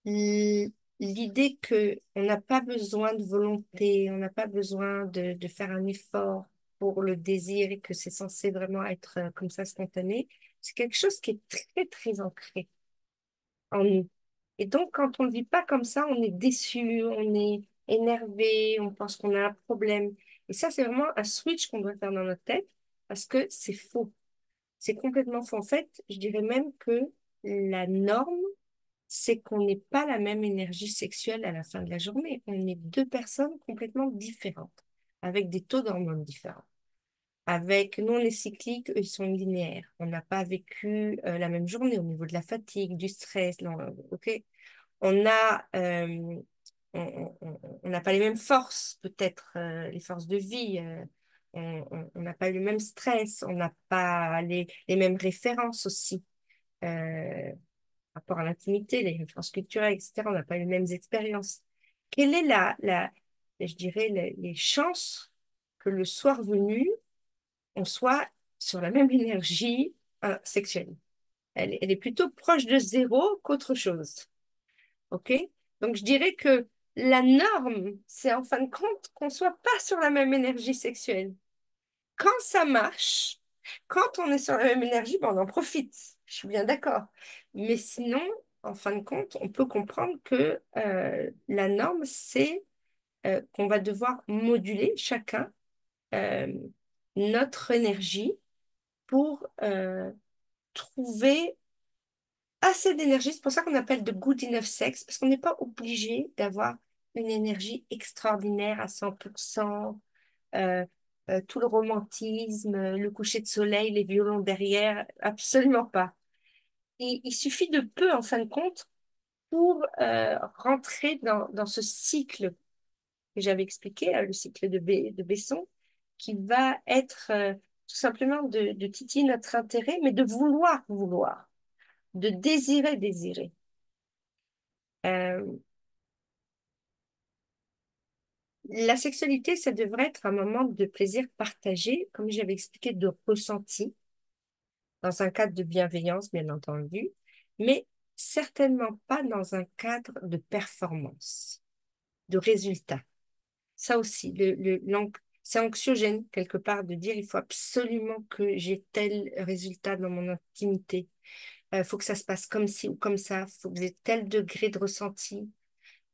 L'idée que on n'a pas besoin de volonté, on n'a pas besoin de faire un effort pour le désir et que c'est censé vraiment être comme ça spontané, c'est quelque chose qui est très, très ancré en nous. Et donc, quand on ne vit pas comme ça, on est déçu, on est énervé, on pense qu'on a un problème. Et ça, c'est vraiment un switch qu'on doit faire dans notre tête parce que c'est faux. C'est complètement faux. En fait, je dirais même que la norme, c'est qu'on n'ait pas la même énergie sexuelle à la fin de la journée. On est deux personnes complètement différentes, avec des taux d'hormones différents. Avec, nous, on est cycliques, eux, ils sont linéaires. On n'a pas vécu la même journée au niveau de la fatigue, du stress. Non, ok. On a, on n'a pas les mêmes forces, peut-être les forces de vie. On n'a pas le même stress. On n'a pas les mêmes références aussi. Rapport à l'intimité, les références culturelles, etc. On n'a pas les mêmes expériences. Quelle est je dirais, les chances que le soir venu, on soit sur la même énergie sexuelle? Elle est plutôt proche de zéro qu'autre chose. OK? Donc, je dirais que la norme, c'est en fin de compte qu'on soit pas sur la même énergie sexuelle. Quand ça marche, quand on est sur la même énergie, ben on en profite. Je suis bien d'accord. Mais sinon, en fin de compte, on peut comprendre que la norme, c'est qu'on va devoir moduler chacun euh, notre énergie pour trouver assez d'énergie. C'est pour ça qu'on appelle de good enough sex, parce qu'on n'est pas obligé d'avoir une énergie extraordinaire à 100%, euh, tout le romantisme, le coucher de soleil, les violons derrière, absolument pas. Il suffit de peu, en fin de compte, pour rentrer dans ce cycle que j'avais expliqué, le cycle de Besson, qui va être tout simplement de titiller notre intérêt, mais de vouloir, de désirer. Euh, la sexualité, ça devrait être un moment de plaisir partagé, comme j'avais expliqué, de ressenti, dans un cadre de bienveillance, bien entendu, mais certainement pas dans un cadre de performance, de résultat. Ça aussi, c'est anxiogène quelque part de dire il faut absolument que j'ai tel résultat dans mon intimité. Il faut que ça se passe comme ci ou comme ça. Il faut que j'ai tel degré de ressenti.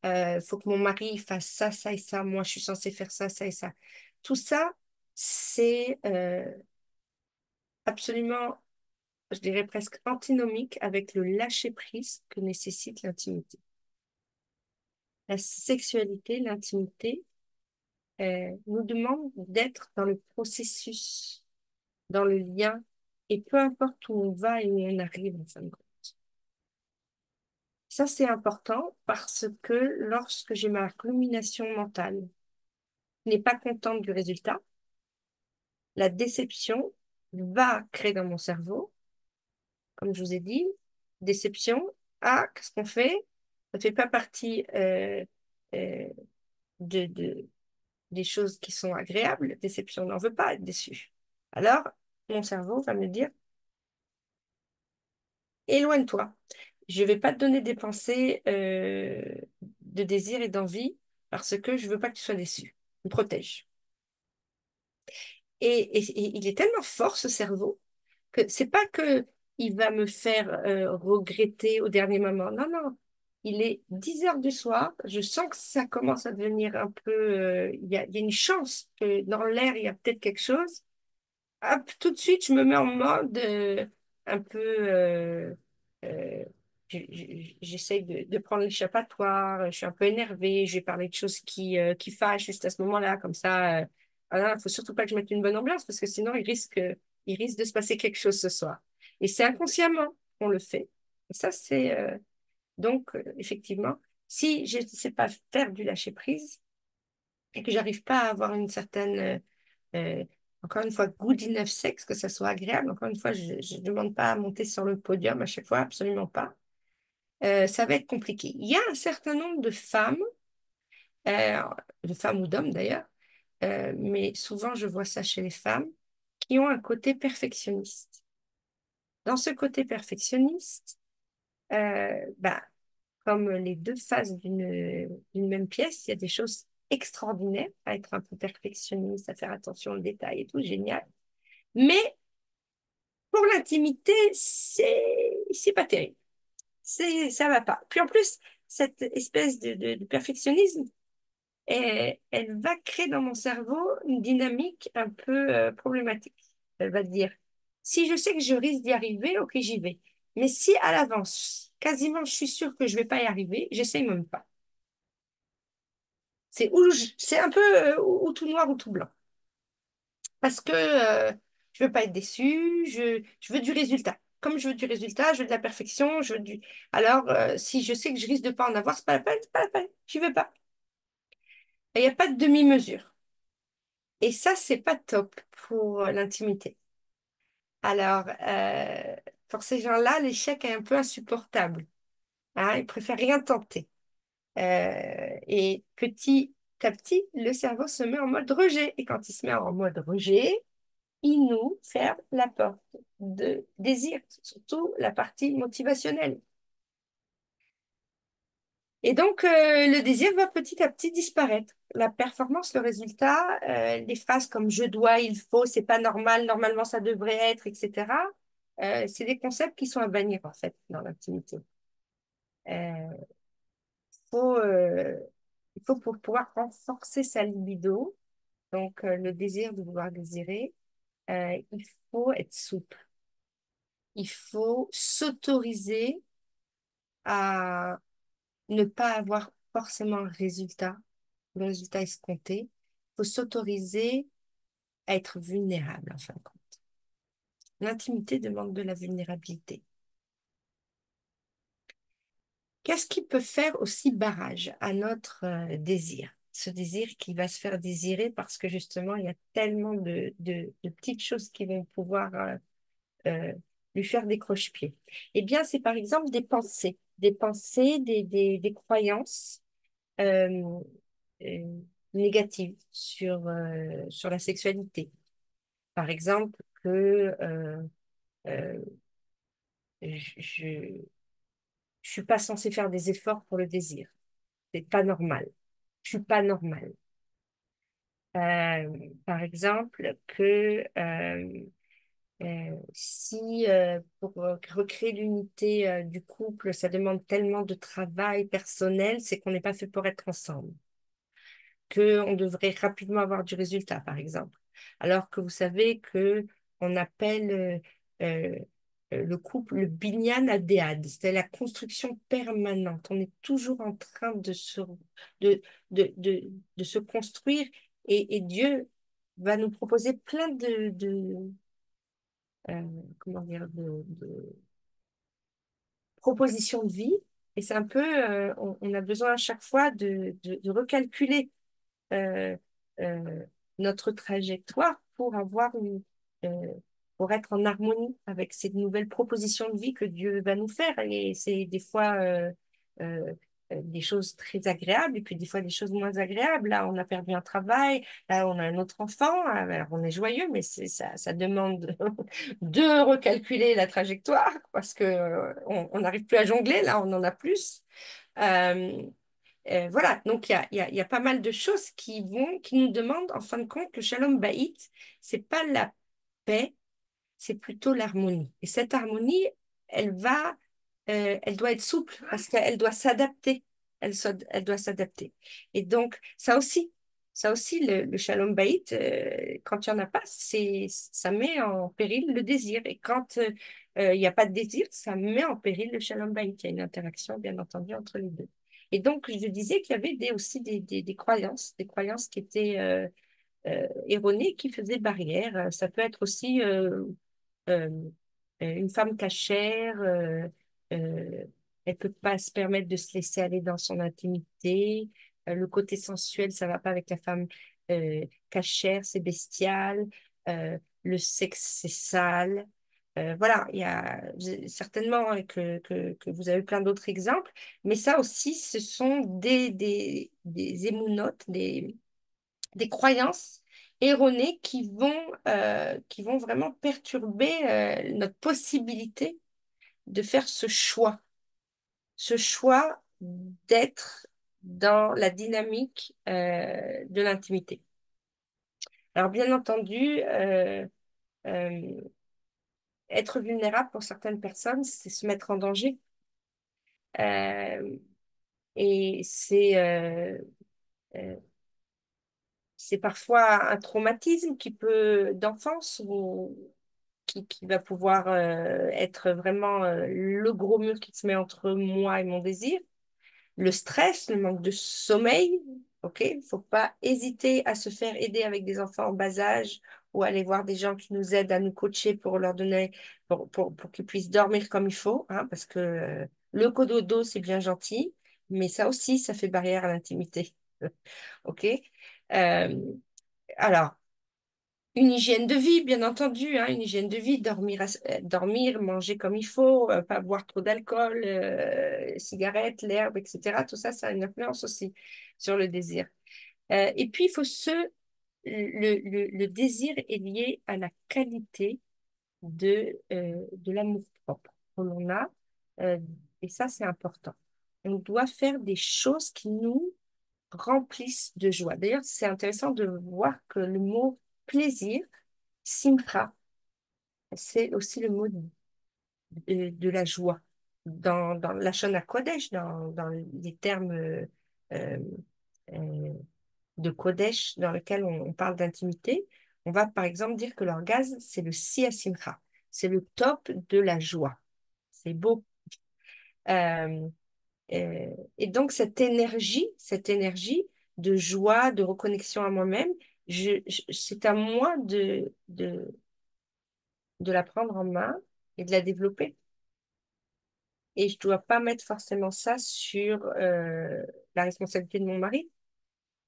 Il faut que mon mari fasse ça, ça et ça. Moi, je suis censée faire ça, ça et ça. Tout ça, c'est absolument, je dirais presque antinomique avec le lâcher-prise que nécessite l'intimité. La sexualité, l'intimité, nous demande d'être dans le processus, dans le lien, et peu importe où on va et où on arrive, en fin de compte. Ça, c'est important parce que lorsque j'ai ma rumination mentale, je n'ai pas contente du résultat, la déception va créer dans mon cerveau, comme je vous ai dit, déception. Ah, qu'est-ce qu'on fait? Ça ne fait pas partie euh, de, des choses qui sont agréables. Déception, on n'en veut pas être déçu. Alors, mon cerveau va me dire, éloigne-toi. Je ne vais pas te donner des pensées de désir et d'envie parce que je ne veux pas que tu sois déçu. Me protège. Et il est tellement fort, ce cerveau, que c'est pas que il va me faire regretter au dernier moment. Non, non. Il est 10 heures du soir. Je sens que ça commence à devenir un peu. Il y a une chance que dans l'air, il y a peut-être quelque chose. Hop, tout de suite, je me mets en mode un peu. Euh, j'essaye de prendre l'échappatoire. Je suis un peu énervée. Je vais parler de choses qui fâchent juste à ce moment-là. Comme ça, il ne faut surtout pas que je mette une bonne ambiance parce que sinon, il risque de se passer quelque chose ce soir. Et c'est inconsciemment qu'on le fait. Et ça, c'est. Donc, effectivement, si je ne sais pas faire du lâcher-prise et que j'arrive pas à avoir une certaine. Euh, encore une fois, good enough sex, que ça soit agréable. Encore une fois, je ne demande pas à monter sur le podium à chaque fois, absolument pas. Ça va être compliqué. Il y a un certain nombre euh, de femmes ou d'hommes d'ailleurs, mais souvent je vois ça chez les femmes, qui ont un côté perfectionniste. Dans ce côté perfectionniste, bah, comme les deux faces d'une même pièce, il y a des choses extraordinaires à être un peu perfectionniste, à faire attention aux détails et tout, génial. Mais pour l'intimité, c'est pas terrible. Ça va pas. Puis en plus, cette espèce de perfectionnisme, elle va créer dans mon cerveau une dynamique un peu problématique. Elle va dire, si je sais que je risque d'y arriver, ok, j'y vais. Mais si à l'avance, quasiment, je suis sûre que je vais pas y arriver, j'essaye même pas. C'est un peu ou tout noir ou tout blanc. Parce que je veux pas être déçue, je veux du résultat. Comme je veux du résultat, je veux de la perfection, je veux du. Alors, si je sais que je risque de pas en avoir, c'est pas la peine, c'est pas la peine, j'y vais pas. Il n'y a pas de demi-mesure. Et ça, c'est pas top pour l'intimité. Alors, pour ces gens-là, l'échec est un peu insupportable. Hein, ils préfèrent rien tenter. Et petit à petit, le cerveau se met en mode rejet. Et quand il se met en mode rejet, il nous ferme la porte de désir, surtout la partie motivationnelle. Et donc, le désir va petit à petit disparaître. La performance, le résultat, des phrases comme je dois, il faut, c'est pas normal, normalement ça devrait être, etc. C'est des concepts qui sont à bannir en fait dans l'intimité. Euh, faut, euh, il faut pour pouvoir renforcer sa libido, donc le désir de vouloir désirer, il faut être souple. Il faut s'autoriser à ne pas avoir forcément le résultat escompté. Il faut s'autoriser à être vulnérable, en fin de compte. L'intimité demande de la vulnérabilité. Qu'est-ce qui peut faire aussi barrage à notre désir? Ce désir qui va se faire désirer parce que justement, il y a tellement de petites choses qui vont pouvoir euh, lui faire des croche-pieds. Eh bien, c'est par exemple des pensées, des croyances euh, euh, négatives sur la sexualité. Par exemple, que euh, je suis pas censée faire des efforts pour le désir. C'est pas normal. Je suis pas normale. Par exemple, que si pour recréer l'unité du couple, ça demande tellement de travail personnel, c'est qu'on n'est pas fait pour être ensemble. Qu'on devrait rapidement avoir du résultat, par exemple. Alors que vous savez que on appelle le couple le binyan adéad, c'est la construction permanente. On est toujours en train de, de se construire et Dieu va nous proposer plein comment dire, de propositions de vie. Et c'est un peu, on a besoin à chaque fois de recalculer euh, euh, notre trajectoire pour avoir pour être en harmonie avec cette nouvelle proposition de vie que Dieu va nous faire. Et c'est des fois euh, des choses très agréables et puis des fois des choses moins agréables. Là, on a perdu un travail, là, on a un autre enfant. Alors, on est joyeux, mais ça demande de recalculer la trajectoire parce que on n'arrive plus à jongler. Là, on en a plus. Euh, voilà, donc il y a pas mal de choses qui nous demandent, en fin de compte, le shalom baït, c'est pas la paix, c'est plutôt l'harmonie. Et cette harmonie, elle va, elle doit être souple parce qu'elle doit s'adapter. Elle doit s'adapter. Et donc, ça aussi, le shalom baït, quand il n'y en a pas, ça met en péril le désir. Et quand il n'y a pas de désir, ça met en péril le shalom baït. Il y a une interaction, bien entendu, entre les deux. Et donc, je disais qu'il y avait aussi des croyances qui étaient erronées, qui faisaient barrière. Ça peut être aussi euh, une femme cachère, elle peut pas se permettre de se laisser aller dans son intimité. Le côté sensuel, ça va pas avec la femme cachère, c'est bestial. Le sexe, c'est sale. Voilà, il y a certainement que vous avez plein d'autres exemples, mais ça aussi, ce sont des émounotes, des croyances erronées qui vont vraiment perturber notre possibilité de faire ce choix d'être dans la dynamique de l'intimité. Alors bien entendu, euh, être vulnérable pour certaines personnes, c'est se mettre en danger. Euh, et euh, c'est parfois un traumatisme qui peut d'enfance ou qui va pouvoir être vraiment le gros mur qui se met entre moi et mon désir. Le stress, le manque de sommeil, ok? Il ne faut pas hésiter à se faire aider avec des enfants en bas âge ou aller voir des gens qui nous aident à nous coacher pour leur donner, pour qu'ils puissent dormir comme il faut, hein, parce que le cododo, c'est bien gentil, mais ça aussi, ça fait barrière à l'intimité, ok? Euh, alors, une hygiène de vie, bien entendu, hein, une hygiène de vie, dormir, manger comme il faut, pas boire trop d'alcool, cigarettes, l'herbe, etc. Tout ça, ça a une influence aussi sur le désir. Et puis, le désir est lié à la qualité de l'amour propre que l'on a, euh, et ça, c'est important. On doit faire des choses qui nous remplissent de joie. D'ailleurs, c'est intéressant de voir que le mot plaisir, simcha, c'est aussi le mot de la joie. Dans la Shona Kodesh, dans les termes euh, euh, de Kodesh dans lesquels on parle d'intimité, on va par exemple dire que l'orgasme, c'est le Sia Simcha, c'est le top de la joie. C'est beau. Euh, et donc cette énergie de joie, de reconnexion à moi-même, c'est à moi de la prendre en main et de la développer. Et je ne dois pas mettre forcément ça sur la responsabilité de mon mari.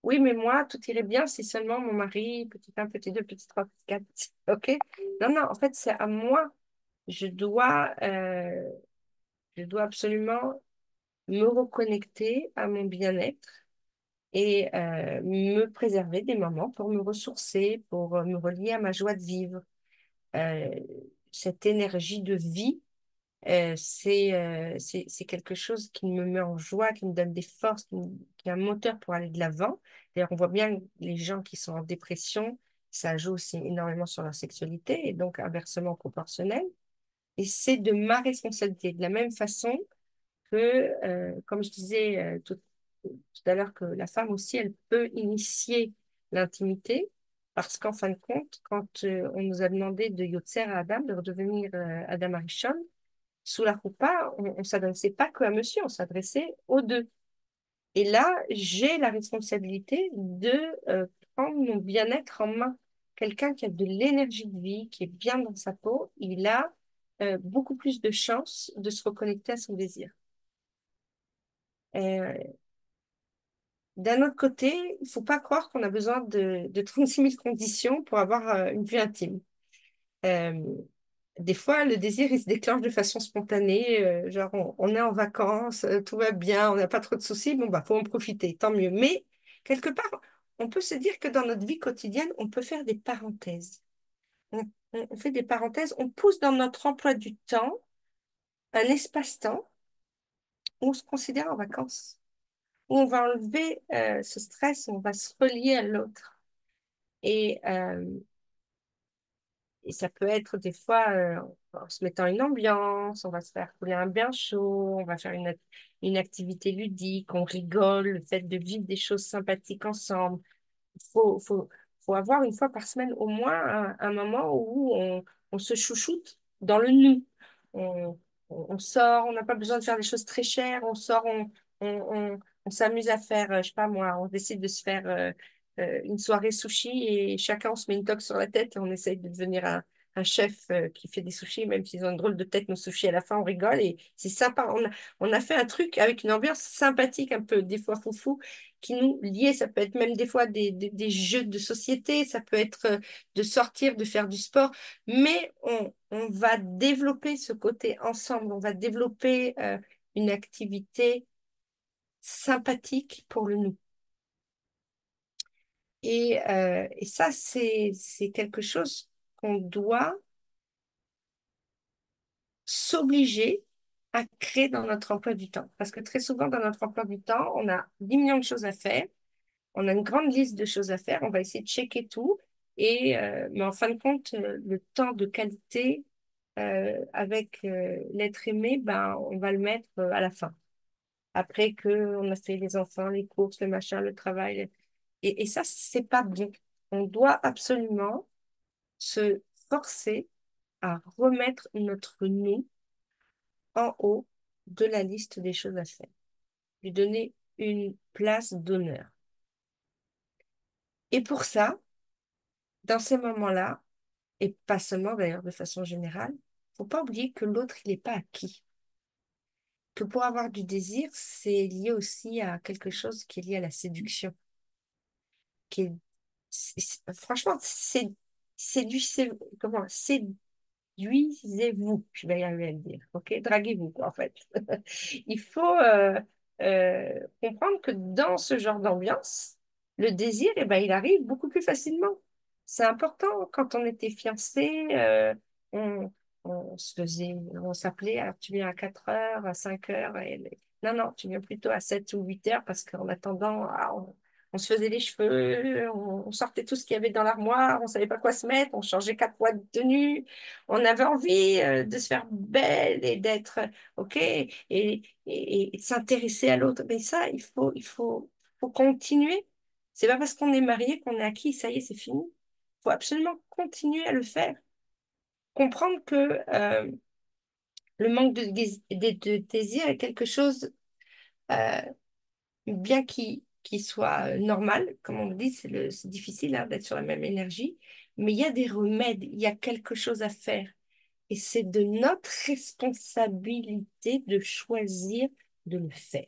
Oui, mais moi, tout irait bien si seulement mon mari, petit un, petit 2, petit 3, petit 4, OK? Non, non, en fait, c'est à moi. Je dois, euh, je dois absolument me reconnecter à mon bien-être et me préserver des moments pour me ressourcer, pour me relier à ma joie de vivre. Euh, cette énergie de vie c'est quelque chose qui me met en joie, qui me donne des forces, qui est un moteur pour aller de l'avant. D'ailleurs, on voit bien que les gens qui sont en dépression, ça joue aussi énormément sur leur sexualité et donc inversement proportionnel. Et c'est de ma responsabilité. De la même façon que, comme je disais tout à l'heure, que la femme aussi, elle peut initier l'intimité. Parce qu'en fin de compte, quand on nous a demandé de Yotzer à Adam, de redevenir Adam Arishon, sous la roupa, on ne s'adressait pas qu'à monsieur, on s'adressait aux deux. Et là, j'ai la responsabilité de prendre mon bien-être en main. Quelqu'un qui a de l'énergie de vie, qui est bien dans sa peau, il a beaucoup plus de chances de se reconnecter à son désir. Euh, D'un autre côté, il faut pas croire qu'on a besoin de 36 000 conditions pour avoir une vie intime. Euh, des fois, le désir, il se déclenche de façon spontanée, genre on est en vacances, tout va bien, on n'a pas trop de soucis, bon, bah, faut en profiter, tant mieux. Mais quelque part, on peut se dire que dans notre vie quotidienne, on peut faire des parenthèses. On, on fait des parenthèses, on pousse dans notre emploi du temps un espace-temps où on se considère en vacances, où on va enlever ce stress, on va se relier à l'autre. Et, euh, et ça peut être des fois en se mettant une ambiance, on va se faire couler un bain chaud, on va faire une activité ludique, on rigole, le fait de vivre des choses sympathiques ensemble. Il faut avoir une fois par semaine au moins un moment où on se chouchoute dans le nous. On, on sort, on n'a pas besoin de faire des choses très chères, on sort, on s'amuse à faire, je sais pas moi, on décide de se faire une soirée sushi et chacun on se met une toque sur la tête et on essaye de devenir un chef qui fait des sushis, même s'ils ont une drôle de tête, nos sushis à la fin, on rigole et c'est sympa. On a fait un truc avec une ambiance sympathique, un peu des fois foufou, qui nous liait. Ça peut être même des fois des jeux de société, ça peut être de sortir, de faire du sport, mais on va développer ce côté ensemble, on va développer une activité sympathique pour le nous. Et ça, c'est quelque chose qu'on doit s'obliger à créer dans notre emploi du temps. Parce que très souvent, dans notre emploi du temps, on a 10 millions de choses à faire. On a une grande liste de choses à faire. On va essayer de checker tout. Mais en fin de compte, le temps de qualité avec l'être aimé, ben, on va le mettre à la fin. Après qu'on a fait les enfants, les courses, le machin, le travail. Et ça, c'est pas bon. On doit absolument se forcer à remettre notre nous en haut de la liste des choses à faire. Lui donner une place d'honneur. Et pour ça, dans ces moments-là, et pas seulement d'ailleurs de façon générale, faut pas oublier que l'autre, il n'est pas acquis. Que pour avoir du désir, c'est lié aussi à quelque chose qui est lié à la séduction. Qui est, franchement, comment, séduisez-vous, je vais y arriver à le dire, ok? Draguez-vous, quoi, en fait. Il faut comprendre que dans ce genre d'ambiance, le désir, eh ben, il arrive beaucoup plus facilement. C'est important. Quand on était fiancés, on, on s'appelait, alors tu viens à 4 heures, à 5 heures. Non, non, tu viens plutôt à 7 ou 8 heures parce qu'en attendant, on se faisait les cheveux, on sortait tout ce qu'il y avait dans l'armoire, on savait pas quoi se mettre, on changeait 4 fois de tenue, on avait envie de se faire belle et d'être, OK, et de s'intéresser à l'autre. Mais ça, faut continuer. C'est pas parce qu'on est marié qu'on est acquis, ça y est, c'est fini. Il faut absolument continuer à le faire. Comprendre que le manque de désir est quelque chose, euh, bien qu'il soit normal, comme on le dit, c'est difficile hein, d'être sur la même énergie, mais il y a des remèdes, il y a quelque chose à faire. Et c'est de notre responsabilité de choisir de le faire.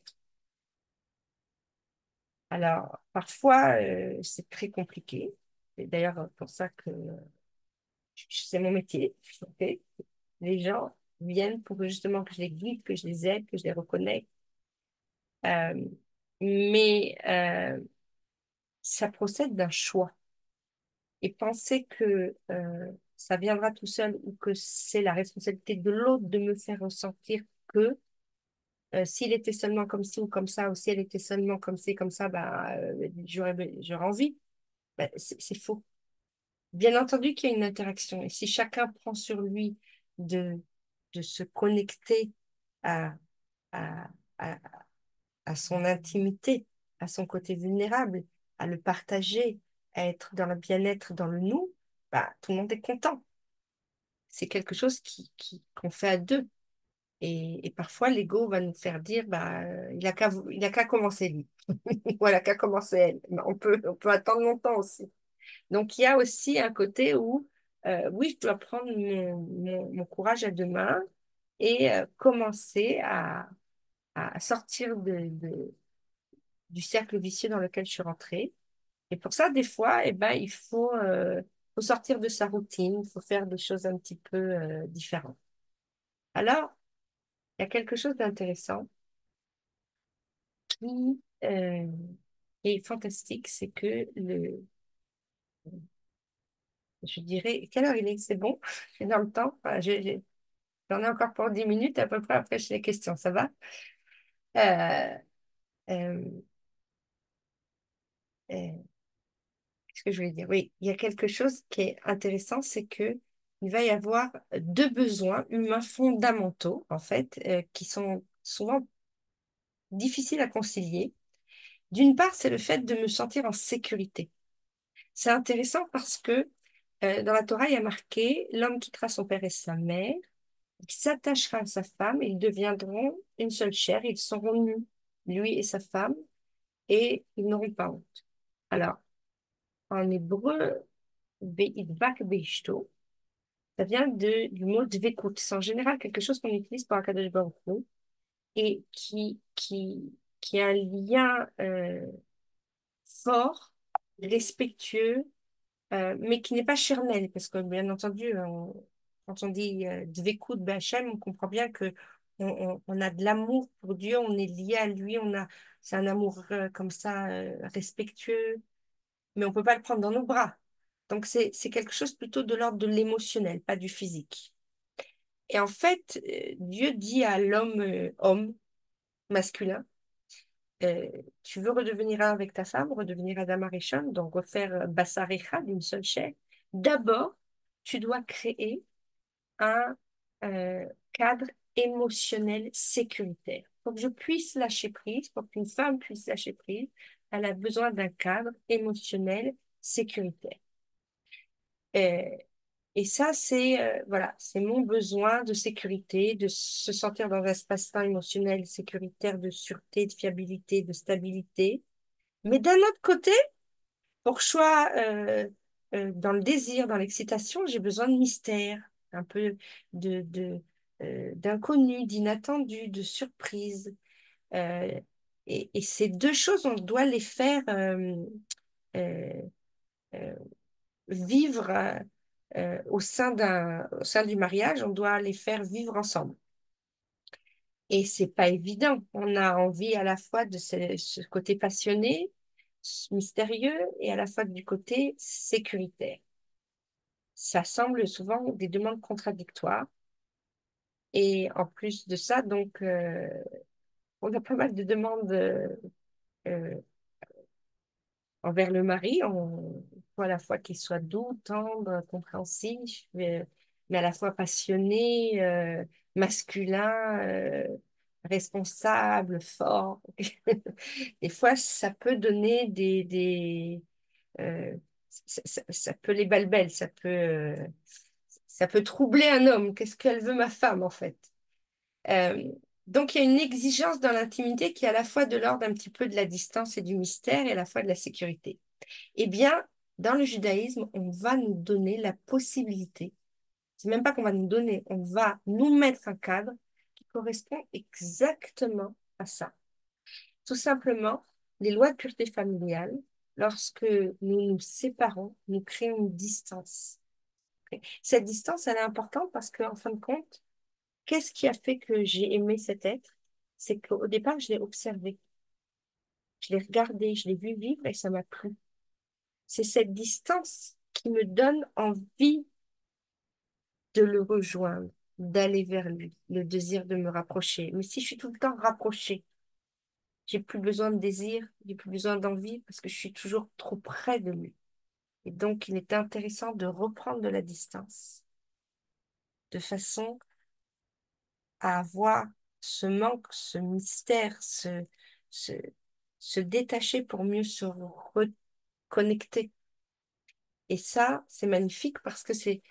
Alors, parfois, c'est très compliqué. C'est d'ailleurs pour ça que c'est mon métier. Ok. Les gens viennent pour que justement que je les guide, que je les aide, que je les reconnecte. Euh, mais ça procède d'un choix. Et penser que ça viendra tout seul ou que c'est la responsabilité de l'autre de me faire ressentir que s'il était seulement comme ci ou comme ça, ou si elle était seulement comme ci, comme ça, bah, j'aurais envie. Bah, c'est faux. Bien entendu qu'il y a une interaction. Et si chacun prend sur lui de, de se connecter à, à, à, à son intimité, à son côté vulnérable, à le partager, à être dans le bien-être, dans le nous, bah, tout le monde est content. C'est quelque chose qu'on fait à deux. Et parfois, l'ego va nous faire dire, bah, il a qu'à commencer lui. Ou elle a qu'à commencer elle. Mais on peut attendre longtemps aussi. Donc, il y a aussi un côté où, oui, je dois prendre mon courage à deux mains et commencer à sortir du cercle vicieux dans lequel je suis rentrée. Et pour ça, des fois, eh ben, faut sortir de sa routine, il faut faire des choses un petit peu différentes. Alors, il y a quelque chose d'intéressant qui est fantastique, c'est que je dirais, quelle heure il est? C'est bon? J'ai dans le temps. Voilà, j'en ai encore pour 10 minutes à peu près, après j'ai les questions, ça va? Euh, euh, euh, Qu'est-ce que je voulais dire? Oui, il y a quelque chose qui est intéressant, c'est que il va y avoir deux besoins humains fondamentaux, en fait, qui sont souvent difficiles à concilier. D'une part, c'est le fait de me sentir en sécurité. C'est intéressant parce que dans la Torah, il y a marqué l'homme quittera son père et sa mère, il s'attachera à sa femme, et ils deviendront une seule chair, ils seront nus, lui et sa femme, et ils n'auront pas honte. Alors, en hébreu, Ve'idbak beishto, ça vient du mot dvekut. C'est en général quelque chose qu'on utilise pour Akadosh Baruch Hu et qui a un lien fort, respectueux, mais qui n'est pas charnel, parce que bien entendu, quand on dit dvekut b'Hachem, on comprend bien que on a de l'amour pour Dieu, on est lié à lui, c'est un amour comme ça respectueux, mais on peut pas le prendre dans nos bras. Donc c'est quelque chose plutôt de l'ordre de l'émotionnel, pas du physique. Et en fait, Dieu dit à l'homme, homme, masculin, euh, tu veux redevenir un avec ta femme, redevenir Adam Arishon, donc refaire Bassarecha d'une seule chair. D'abord, tu dois créer un cadre émotionnel sécuritaire. Pour que je puisse lâcher prise, pour qu'une femme puisse lâcher prise, elle a besoin d'un cadre émotionnel sécuritaire. Euh, Et ça, voilà, c'est mon besoin de sécurité, de se sentir dans un espace-temps émotionnel sécuritaire, de sûreté, de fiabilité, de stabilité. Mais d'un autre côté, pour que je sois dans le désir, dans l'excitation, j'ai besoin de mystère, un peu d'inconnu, d'inattendu, de surprise. Euh, et ces deux choses, on doit les faire euh, euh, vivre au sein du mariage, on doit les faire vivre ensemble. Et c'est pas évident. On a envie à la fois de ce côté passionné, mystérieux, et à la fois du côté sécuritaire. Ça semble souvent des demandes contradictoires. Et en plus de ça, donc, on a pas mal de demandes euh, envers le mari. On faut à la fois qu'il soit doux, tendre, compréhensif, mais à la fois passionné, masculin, responsable, fort. Des fois, ça peut donner ça peut les balbelles, ça peut troubler un homme. Qu'est-ce qu'elle veut, ma femme, en fait? Euh, donc, il y a une exigence dans l'intimité qui est à la fois de l'ordre un petit peu de la distance et du mystère et à la fois de la sécurité. Eh bien, dans le judaïsme, on va nous donner la possibilité, c'est même pas qu'on va nous donner, on va nous mettre un cadre qui correspond exactement à ça. Tout simplement, les lois de pureté familiale, lorsque nous nous séparons, nous créons une distance. Cette distance, elle est importante parce qu'en fin de compte, qu'est-ce qui a fait que j'ai aimé cet être? C'est qu'au départ, je l'ai observé, je l'ai regardé, je l'ai vu vivre et ça m'a plu. C'est cette distance qui me donne envie de le rejoindre, d'aller vers lui, le désir de me rapprocher. Mais si je suis tout le temps rapprochée, j'ai plus besoin de désir, j'ai plus besoin d'envie parce que je suis toujours trop près de lui. Et donc, il est intéressant de reprendre de la distance de façon à avoir ce manque, ce mystère, se, se détacher pour mieux se reconnecter. Et ça, c'est magnifique parce que c'est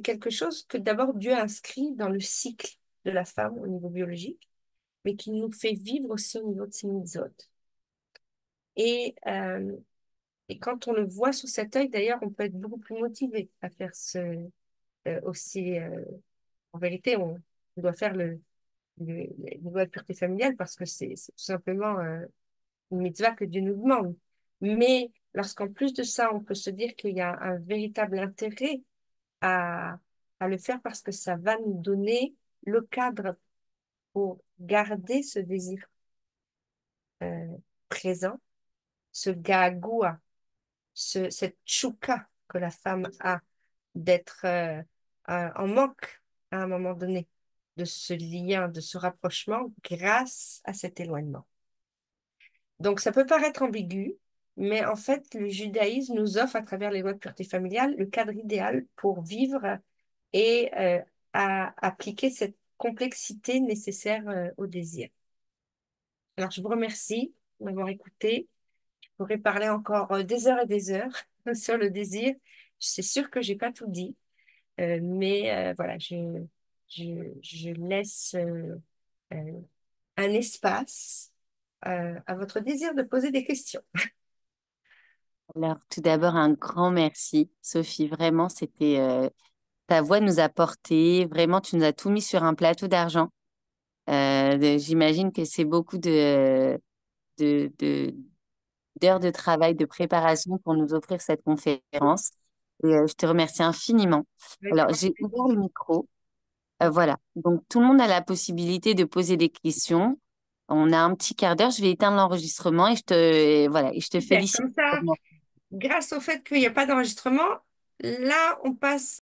quelque chose que d'abord Dieu a inscrit dans le cycle de la femme au niveau biologique, mais qui nous fait vivre aussi au niveau de ses mitzvot. Et, euh, et quand on le voit sous cet œil, d'ailleurs, on peut être beaucoup plus motivé à faire aussi. En vérité, on doit faire les lois de pureté familiale parce que c'est tout simplement une mitzvah que Dieu nous demande. Mais lorsqu'en plus de ça, on peut se dire qu'il y a un véritable intérêt à, à le faire parce que ça va nous donner le cadre pour garder ce désir euh, présent, ce ga'agua, cette chouka que la femme a d'être en manque à un moment donné de ce lien, de ce rapprochement grâce à cet éloignement. Donc ça peut paraître ambigu, mais en fait le judaïsme nous offre à travers les lois de pureté familiale le cadre idéal pour vivre et à appliquer cette complexité nécessaire au désir. Alors je vous remercie de m'avoir écouté. Je pourrais parler encore des heures et des heures sur le désir. C'est sûr que j'ai pas tout dit. Mais voilà, je laisse euh, un espace à votre désir de poser des questions. Alors, tout d'abord, un grand merci, Sophie. Vraiment, ta voix nous a porté. Vraiment, tu nous as tout mis sur un plateau d'argent. J'imagine que c'est beaucoup de, de- d'heures de travail, de préparation pour nous offrir cette conférence. Et je te remercie infiniment. Avec Alors, grand j'ai ouvert plaisir. le micro. Voilà. Donc, tout le monde a la possibilité de poser des questions. On a un petit quart d'heure. Je vais éteindre l'enregistrement et je te Super. félicite. Comme ça, grâce au fait qu'il n'y a pas d'enregistrement, là, on passe